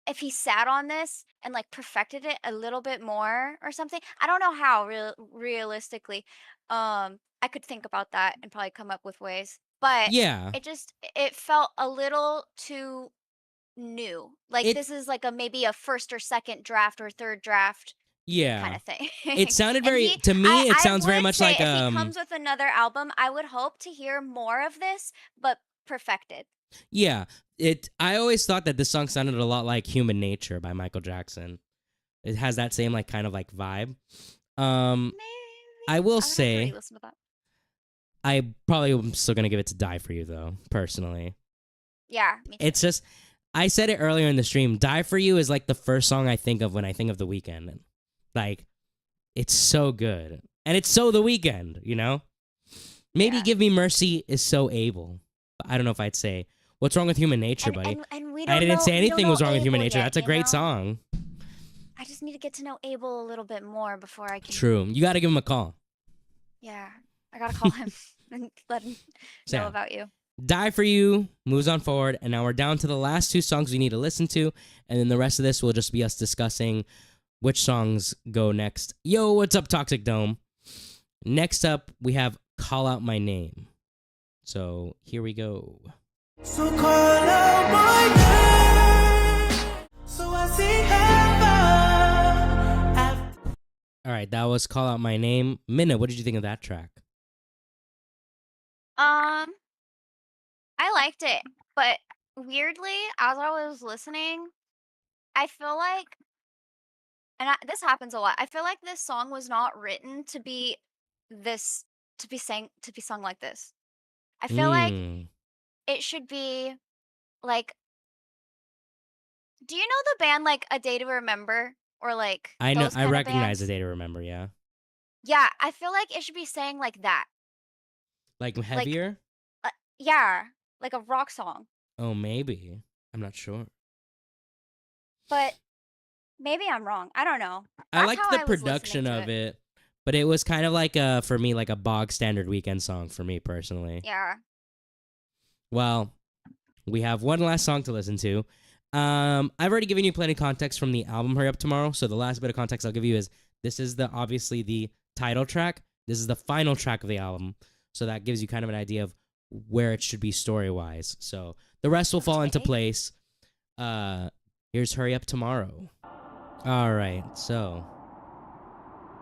if he sat on this and like perfected it a little bit more or something. I don't know how realistically. I could think about that and probably come up with ways. But it felt a little too new. Like this is like maybe a first or second draft or third draft. Kind of thing. It sounded very to me. It sounds very much like if he comes with another album, I would hope to hear more of this, but perfected. Yeah, I always thought that this song sounded a lot like Human Nature by Michael Jackson. It has that same like kind of like vibe. Maybe. I will say, listen to that. I probably am still gonna give it to Die For You though, personally. Yeah, me too. It's just, I said it earlier in the stream. Die For You is like the first song I think of when I think of The Weeknd. Like, it's so good. And it's so The Weeknd, you know? Maybe Give Me Mercy is so able. I don't know if I'd say, what's wrong with Human Nature, buddy? And we I didn't say anything was wrong with Human Abel Nature. yet, That's a great song. I just need to get to know Abel a little bit more before I can... True. You got to give him a call. Yeah. I got to call him and let him know about you. Die For You moves on forward, and now we're down to the last two songs we need to listen to, and then the rest of this will just be us discussing which songs go next. Yo, what's up, Toxic Dome? Next up, we have Call Out My Name. So here we go. So call out my name, so I see heaven. All right, that was Call Out My Name. Minna, what did you think of that track? I liked it, but weirdly, as I was listening, I feel like, and this happens a lot. I feel like this song was not written to be sung like this. I feel like it should be like, do you know the band like A Day to Remember or like I know, those I kind of recognize bands? A Day to Remember. Yeah, Yeah, I feel like it should be sang like that. like heavier. Yeah, like a rock song. Oh, maybe. I'm not sure. But maybe I'm wrong. I don't know. I That's liked how the I was production listening of to it, but it was kind of like for me, like a bog standard Weeknd song for me personally. Yeah. Well, we have one last song to listen to, I've already given you plenty of context from the album Hurry Up Tomorrow. So the last bit of context I'll give you is this is obviously the title track. This is the final track of the album. So that gives you kind of an idea of where it should be story-wise. So the rest will fall into place. Here's Hurry Up Tomorrow. All right, so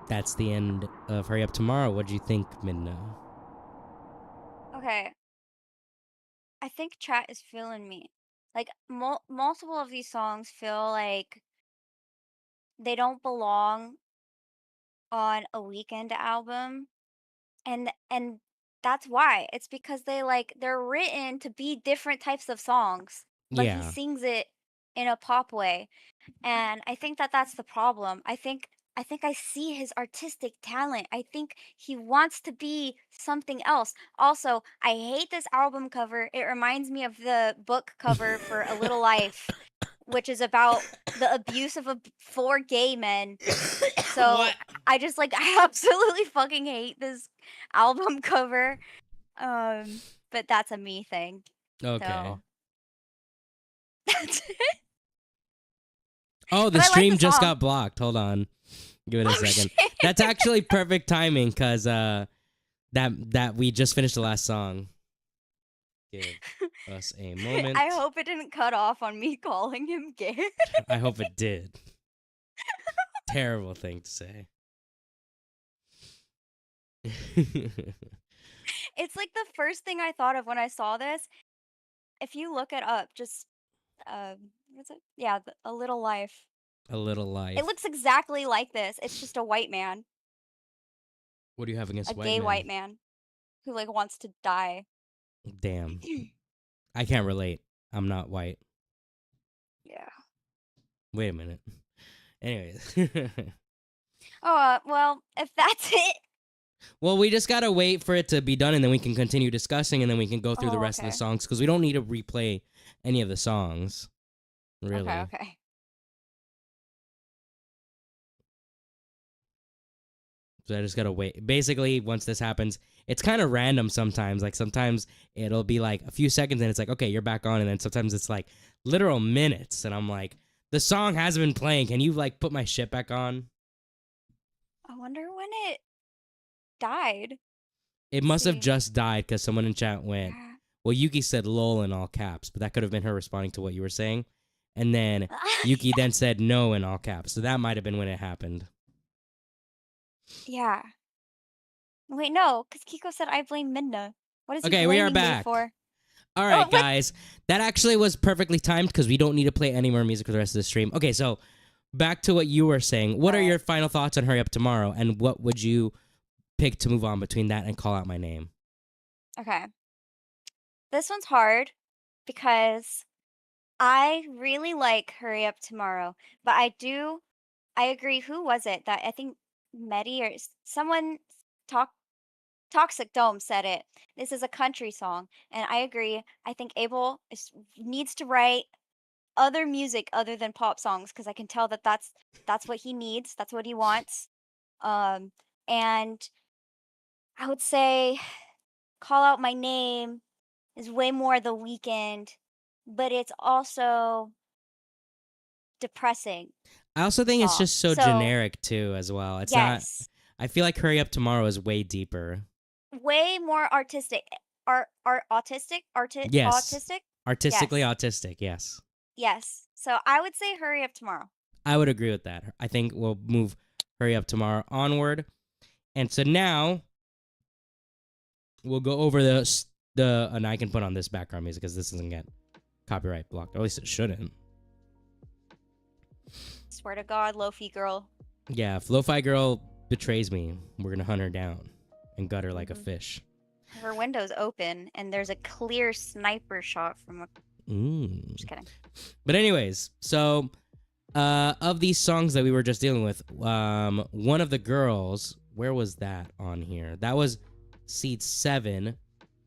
that's the end of Hurry Up Tomorrow. What do you think, Midna? Okay. I think chat is feeling me. Like multiple of these songs feel like they don't belong on a Weeknd album, and that's why. It's because they're written to be different types of songs, but he Yeah. sings it in a pop way. And I think that that's the problem. I think I see his artistic talent. I think he wants to be something else. Also, I hate this album cover. It reminds me of the book cover for A Little Life, which is about the abuse of 4 gay men. So What? I just I absolutely fucking hate this album cover. But that's a me thing. Okay. So that's it. Oh, the But I like stream the just song. got blocked. Hold on. Give it a Oh, second. shit. That's actually perfect timing because that we just finished the last song. Give us a moment. I hope it didn't cut off on me calling him gay. I hope it did. Terrible thing to say. It's like the first thing I thought of when I saw this. If you look it up, just what's it? Yeah, A Little Life. A Little Life. It looks exactly like this. It's just a white man, What do you have against a white gay men? white man, who wants to die. Damn. I can't relate. I'm not white. Yeah. Wait a minute. Anyways. Oh, well, if that's it. Well, we just gotta wait for it to be done, and then we can continue discussing, and then we can go through the Oh, rest of the okay. songs, because we don't need to replay any of the songs. Really. Okay. So I just gotta wait. Basically, once this happens, it's kind of random sometimes. Like, sometimes it'll be like a few seconds, and it's like, okay, you're back on, and then sometimes it's like literal minutes, and I'm like, the song hasn't been playing. Can you, put my shit back on? I wonder when it died. It must have See. just died, because someone in chat went, Yeah. well, Yuki said lol in all caps, but that could have been her responding to what you were saying. And then Yuki then said no in all caps. So that might have been when it happened. Yeah. Wait, no, because Kiko said I blame Midna. What is he Okay, we are blaming me back. for? All right, what? guys. That actually was perfectly timed because we don't need to play any more music for the rest of the stream. Okay, so back to what you were saying. What are Alright. your final thoughts on Hurry Up Tomorrow? And what would you pick to move on between that and Call Out My Name? Okay. This one's hard because I really like Hurry Up Tomorrow, but I agree. Who was it that I think Medi or someone Toxic Dome said it. This is a country song, and I agree. I think Abel needs to write other music other than pop songs because I can tell that that's what he needs. That's what he wants. And I would say Call Out My Name is way more The Weeknd, but it's also depressing. I also think it's just so So, generic, too, as well. It's not... Yes. I feel like Hurry Up Tomorrow is way deeper. Way more artistic. Autistic? Yes. Autistic? Artistically Yes. autistic, yes. Yes. So I would say Hurry Up Tomorrow. I would agree with that. I think we'll move Hurry Up Tomorrow onward. And so now we'll go over and I can put on this background music because this doesn't get copyright blocked. Or at least it shouldn't. Swear to God, Lofi girl. Yeah, if Lo-Fi Girl betrays me, we're gonna hunt her down and gut her like a fish. Her window's open and there's a clear sniper shot from a... Just kidding. But anyways, so of these songs that we were just dealing with, one of the girls, where was that on here? That was seed 7,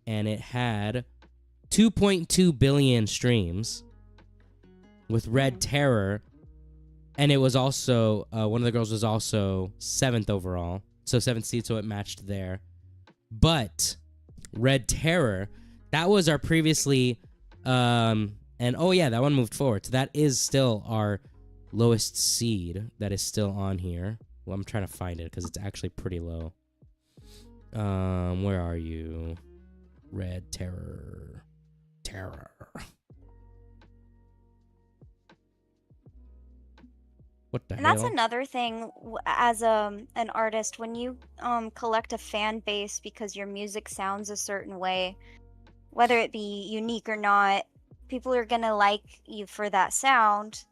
and it had 2.2 billion streams with Red Terror, and it was also one of the girls was also 7th overall, so 7th seed, so it matched there. But Red Terror, that was our previously And oh yeah, that one moved forward. So that is still our lowest seed that is still on here. Well, I'm trying to find it because it's actually pretty low. Where are you? Red Terror. Terror. What the And hell? that's another thing as an artist, when you collect a fan base because your music sounds a certain way, whether it be unique or not, people are gonna like you for that sound,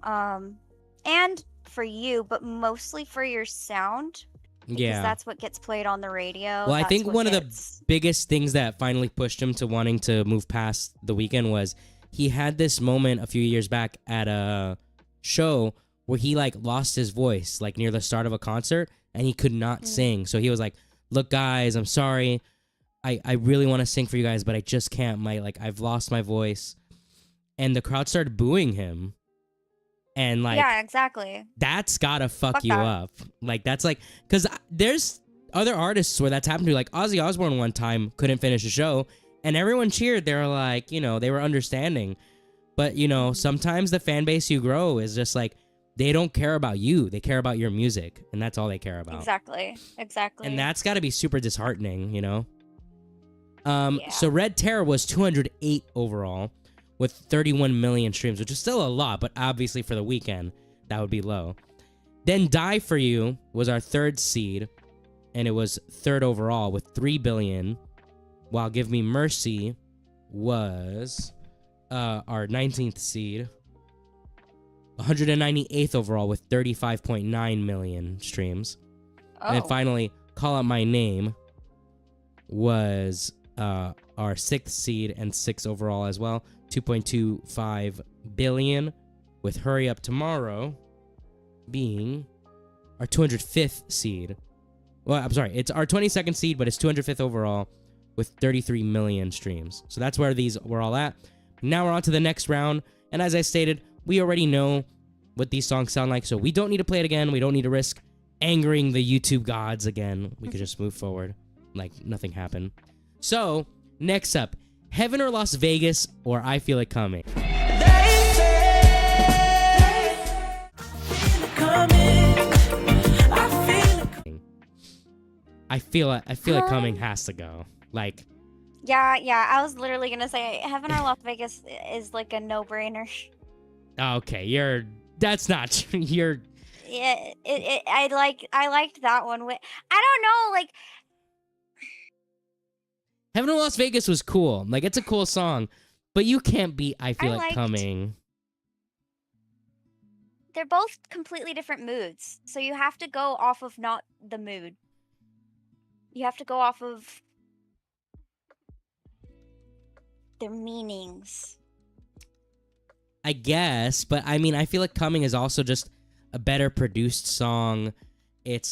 and for you, but mostly for your sound, because Yeah. that's what gets played on the radio. Well, I that's think what one of the gets- biggest things that finally pushed him to wanting to move past The Weeknd was he had this moment a few years back at a show where he like lost his voice like near the start of a concert and he could not sing. So he was like, "Look, guys, I'm sorry. I really want to sing for you guys, but I just can't. I've lost my voice." And the crowd started booing him. And like, yeah, exactly. that's gotta fuck Fuck you that. up. Like, that's like, because there's other artists where that's happened to. Like Ozzy Osbourne one time couldn't finish a show and everyone cheered. They were like, they were understanding. But sometimes the fan base you grow is just like, they don't care about you, they care about your music, and that's all they care about. Exactly. And that's got to be super disheartening. Yeah. So Red Terror was 208 overall with 31 million streams, which is still a lot, but obviously for The Weeknd that would be low. Then Die For You was our third seed, and it was third overall with 3 billion, while Give Me Mercy was our 19th seed, 198th overall with 35.9 million streams. And then finally, Call Out My Name was our 6th seed and 6th overall as well, 2.25 billion, with Hurry Up Tomorrow being our 205th seed. Well, I'm sorry, it's our 22nd seed, but it's 205th overall with 33 million streams. So that's where these were all at. Now we're on to the next round, and as I stated, we already know what these songs sound like, so we don't need to play it again. We don't need to risk angering the YouTube gods again. We could just move forward like nothing happened. So, next up, Heaven or Las Vegas or I Feel It Coming. I feel it coming has to go. Like, Yeah, I was literally gonna say Heaven or Las Vegas is like a no-brainer. okay, that's not true. Yeah, I liked that one. I don't know, like Heaven or Las Vegas was cool. Like, it's a cool song, but you can't beat I Feel It liked- Coming. they're both completely different moods, so you have to go off of not the mood. You have to go off of their meanings. I guess, but I mean, I Feel It Coming is also just a better produced song. It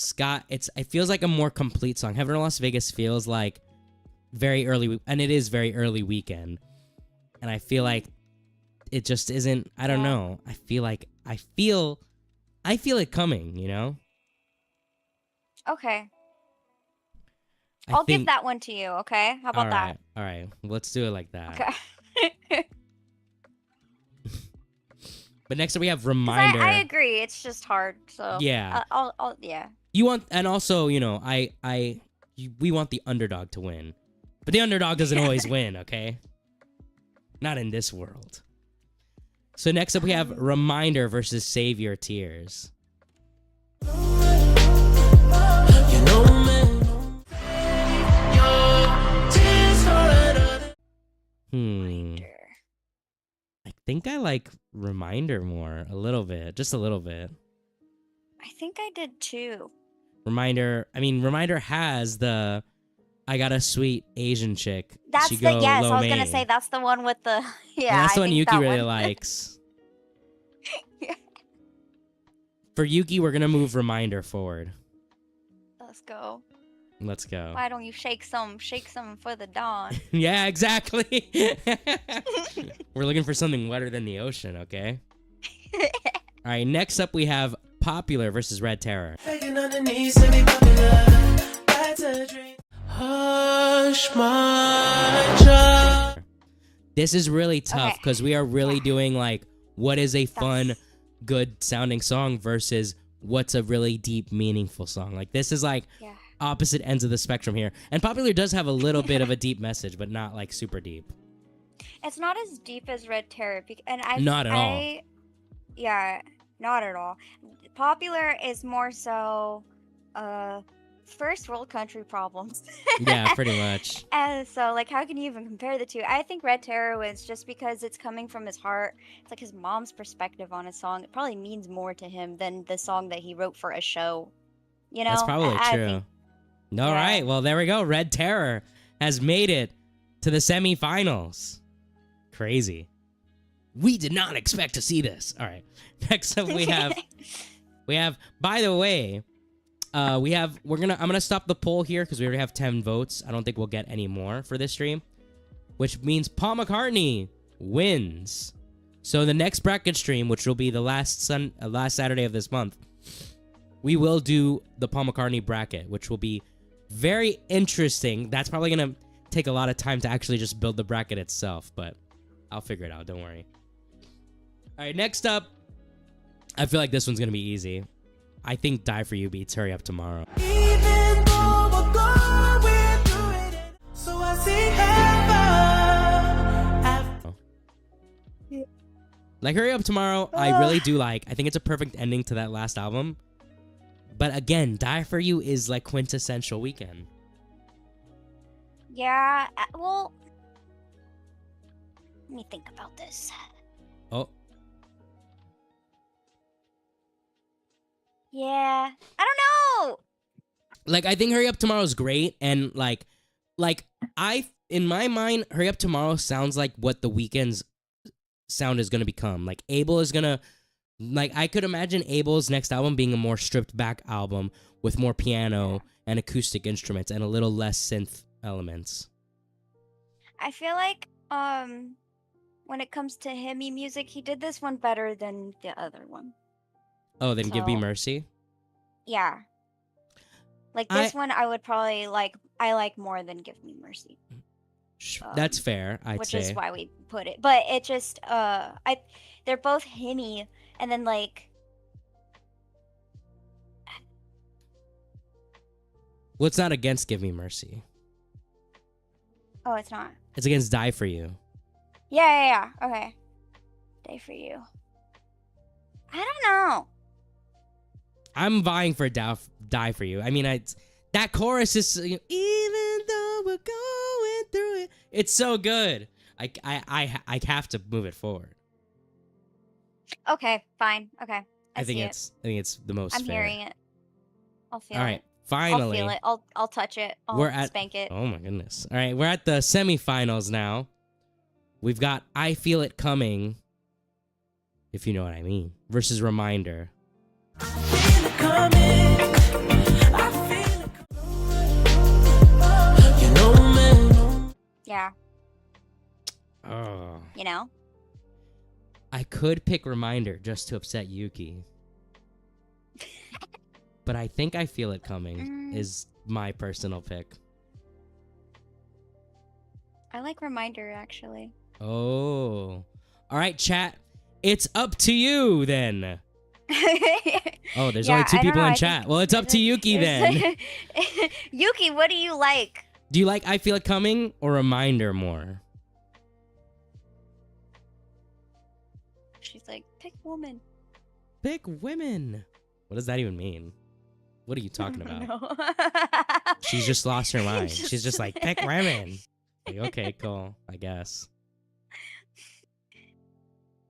feels like a more complete song. Heaven or Las Vegas feels like very early, and it is very early Weeknd. And I feel like it just isn't, I don't know. I feel it coming, Okay. I'll give that one to you, okay? How about that? All right. Let's do it like that. Okay. But next up we have 'Cause Reminder. I agree. It's just hard. So Yeah. I'll yeah. You want, and also, we want the underdog to win. But the underdog doesn't always win, okay? Not in this world. So next up we have Reminder versus Save Your Tears. I think I like Reminder more, a little bit, just a little bit. I think I did too. Reminder has the I got a sweet Asian chick. That's She the go yes. lo I was gonna mein. say that's the one with the yeah. And that's the I one think Yuki that really one. likes. Yeah. For Yuki, we're gonna move Reminder forward. Let's go. Let's go. Why don't you shake some for the dawn? Yeah, exactly. We're looking for something wetter than the ocean, okay? All right, next up we have Popular versus Red Terror. Hush my child. This is really tough Okay. because we are really doing like what is a fun, That's- good sounding song versus what's a really deep, meaningful song. Like this is like Yeah. opposite ends of the spectrum here. And Popular does have a little bit of a deep message, but not like super deep. It's not as deep as Red Terror, and I Not at all. Yeah, not at all. Popular is more so, first world country problems. Yeah, pretty much. And so, like, how can you even compare the two? I think Red Terror wins just because it's coming from his heart. It's like his mom's perspective on a song. It probably means more to him than the song that he wrote for a show. You know, That's probably I true. think- All yeah. right, well there we go. Red Terror has made it to the semifinals. Crazy. We did not expect to see this. All right. Next up we have by the way, I'm gonna stop the poll here because we already have 10 votes. I don't think we'll get any more for this stream, which means Paul McCartney wins. So the next bracket stream, which will be the last Saturday of this month, we will do the Paul McCartney bracket, which will be very interesting. That's probably gonna take a lot of time to actually just build the bracket itself, but I'll figure it out. Don't worry. All right, next up, I feel like this one's gonna be easy. I think Die For You beats Hurry Up Tomorrow. Even though we're going through it, so I see heaven. Like Hurry Up Tomorrow, I really do like. I think it's a perfect ending to that last album. But again, Die For You is like quintessential Weeknd. Yeah, well, let me think about this. Oh, Yeah, I don't know. like I think Hurry Up Tomorrow is great, and like in my mind, Hurry Up Tomorrow sounds like what the Weeknd's sound is gonna become. Like Abel is gonna, like I could imagine Abel's next album being a more stripped back album with more piano and acoustic instruments and a little less synth elements. I feel like when it comes to hymny music, he did this one better than the other one. Oh, then Give Me So- Mercy. Yeah. Like this one I would probably I like more than Give Me Mercy. That's fair, I'd Which say. is why we put it. But it just they're both hymny, and then like Well, it's not against Give Me Mercy. oh, it's not. It's against Die For You. Yeah. Okay. Day For You. I don't know. I'm vying for Die For You. I mean, that chorus is, even though we're going through it, it's so good. I have to move it forward. Okay, fine. Okay. I think see it's the most I'm fair. hearing it. I'll feel All it. right, finally. I'll feel it. I'll touch it. I'll We're at- spank it. Oh my goodness. All right, we're at the semifinals now. We've got I Feel It Coming, if you know what I mean, versus Reminder. Feel it coming. I feel it coming. You know, man. Yeah, Oh. you know? I could pick Reminder just to upset Yuki. But I think I Feel It Coming is my personal pick. I like Reminder, actually. Oh. All right, chat. It's up to you then. Oh, there's Yeah, only two I don't people know, in I chat. think- Well, it's up to Yuki then. Yuki, what do you like? Do you like I Feel It Coming or Reminder more? She's like, pick woman. Pick women. What does that even mean? What are you talking about? No. She's just lost her mind. She's just like, pick women. Like, okay, cool, I guess.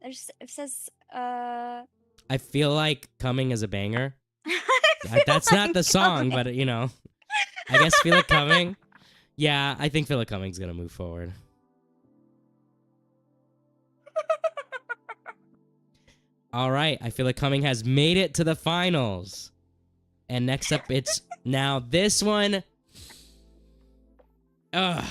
It says, I feel like Coming is a banger. That's not the song, but you know, I guess Feel It Coming. Yeah, I think Feel It Coming's gonna move forward. All right, I Feel It Coming has made it to the finals. And next up, it's now this one. Ugh.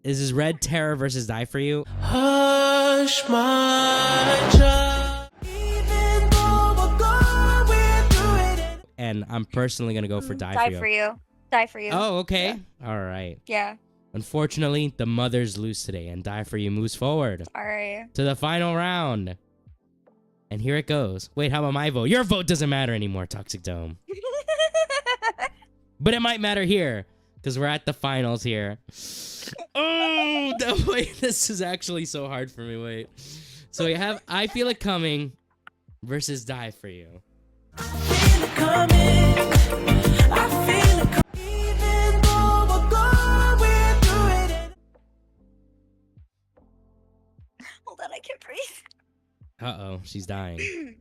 This is Red Terror versus Die For You. Hush my child. Even though we're going through it. And I'm personally gonna go for Die For You. Die For You. Oh, okay. All right. Yeah. Unfortunately, the mothers lose today, and Die For You moves forward Sorry. to the final round. And here it goes. Wait, how about my vote? Your vote doesn't matter anymore, Toxic Dome. But it might matter here, because we're at the finals here. Oh, wait, this is actually so hard for me. Wait. So we have I Feel It Coming versus Die For You. I feel it coming. I feel it coming. Even though we're going through it. Hold on, I can't breathe. Uh-oh, she's dying.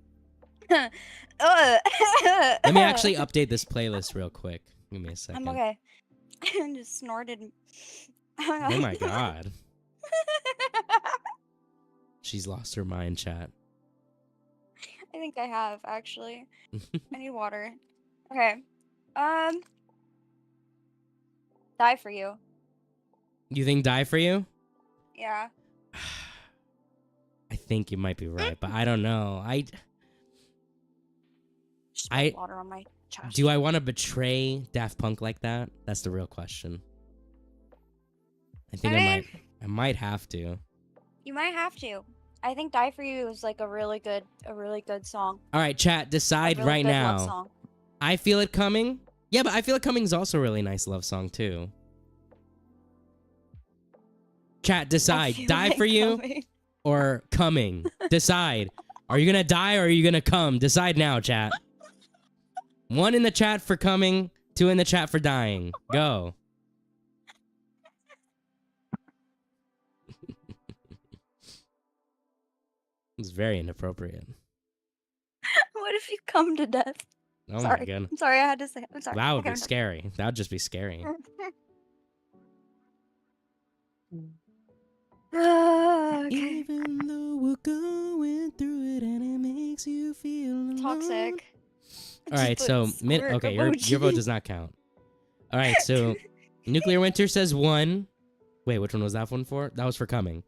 Let Let me actually update this playlist real quick. Give me a second. I'm okay. I just snorted. Oh my god. She's lost her mind, chat. I think I have, actually. I need water. Okay. Die For You. You think Die For You? Yeah. I think you might be right, but I don't know. Just I- put water on my chest. Do I want to betray Daft Punk like that? That's the real question. I think mean, I might have to. You might have to. I think Die For You is like a really good song. All right, chat, A decide really right good love now. song. I Feel It Coming? Yeah, but I Feel It Coming is also a really nice love song too. Chat, I decide. feel Die like For You coming. or Coming? Decide. Are you gonna die or are you gonna come? Decide now, chat. 1 in the chat for coming, 2 in the chat for dying. Go. It's very inappropriate. What if you come to death? Oh Sorry. my god. I'm sorry, I had to say it. I'm sorry. That would Okay, be I'm scary. That would just be scary. okay. Even though we're going through it and it makes you feel alone. Toxic. All right, Just so put squirt okay, your emoji. vote does not count. All right, so Nuclear Winter says 1. Wait, which one was that one for? That was for coming.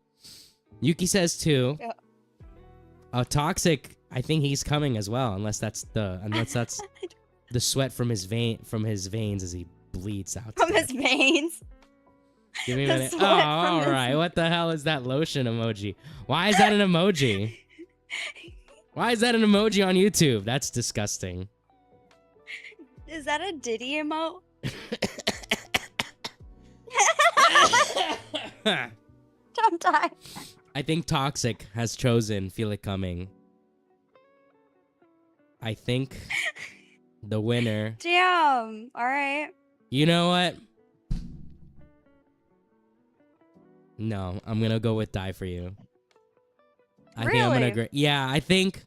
Yuki says 2. Yeah. Toxic, I think he's coming as well, unless that's the sweat from his veins as he bleeds out. From his veins. Give me a the minute. Oh, sweat from all his- right. What the hell is that lotion emoji? Why is that an emoji? Why is that an emoji on YouTube? That's disgusting. Is that a Diddy emote? Don't die. I think Toxic has chosen Feel It Coming. I think the winner. Damn. All right. You know what? No, I'm gonna go with Die For You. I think I'm gonna Really? agree. Yeah, I think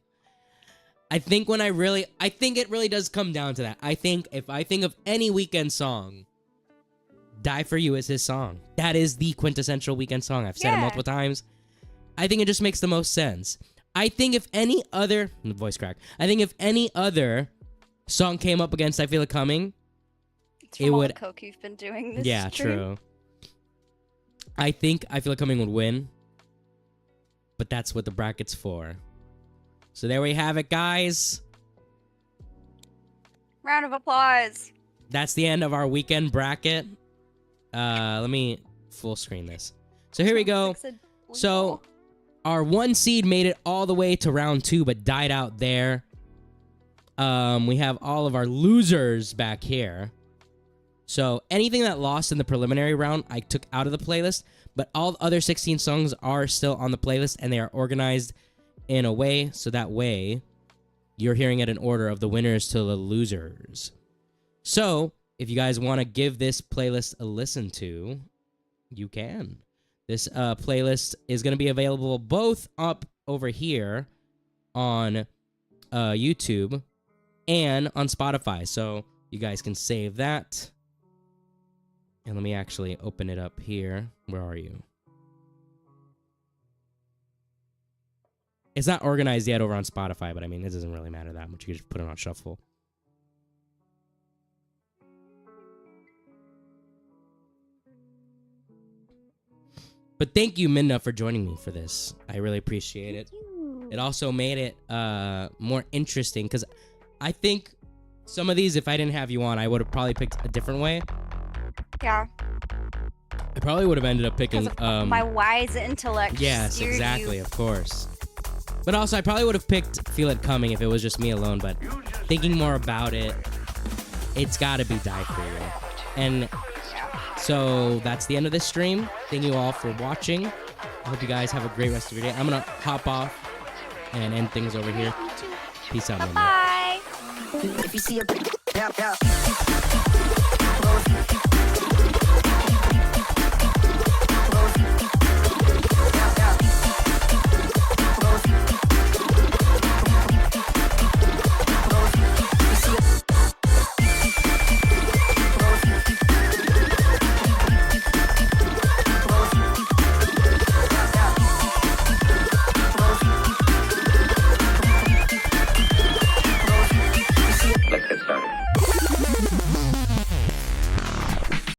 when I think it really does come down to that. I think if I think of any Weeknd song, Die For You is his song. That is the quintessential Weeknd song. I've said it Yeah. multiple times. I think it just makes the most sense. I think if any other voice crack. I think if any other song came up against I Feel It Coming, It's from It all would- the coke you've been doing this yeah, stream. true. I think I Feel It Coming would win. But that's what the bracket's for. So there we have it, guys. Round of applause. That's the end of our weekend bracket. Let me full screen this. So here we go. So our 1 seed made it all the way to round 2, but died out there. We have all of our losers back here. So anything that lost in the preliminary round, I took out of the playlist, but all the other 16 songs are still on the playlist, and they are organized in a way so that way you're hearing it in order of the winners to the losers. So if you guys want to give this playlist a listen to, you can. This playlist is going to be available both up over here on YouTube and on Spotify. So you guys can save that. And let me actually open it up here. Where are you? It's not organized yet over on Spotify, but I mean, it doesn't really matter that much. You can just put it on shuffle. But thank you, Minna, for joining me for this. I really appreciate it. It also made it more interesting because I think some of these, if I didn't have you on, I would have probably picked a different way. Yeah. I probably would have ended up picking my wise intellect. Yes, steered exactly, you. of course. But also, I probably would have picked Feel It Coming if it was just me alone, but thinking more about it, it's gotta be Die For You. And so that's the end of this stream. Thank you all for watching. I hope you guys have a great rest of your day. I'm gonna hop off and end things over here. Peace out, man. Bye. If you see a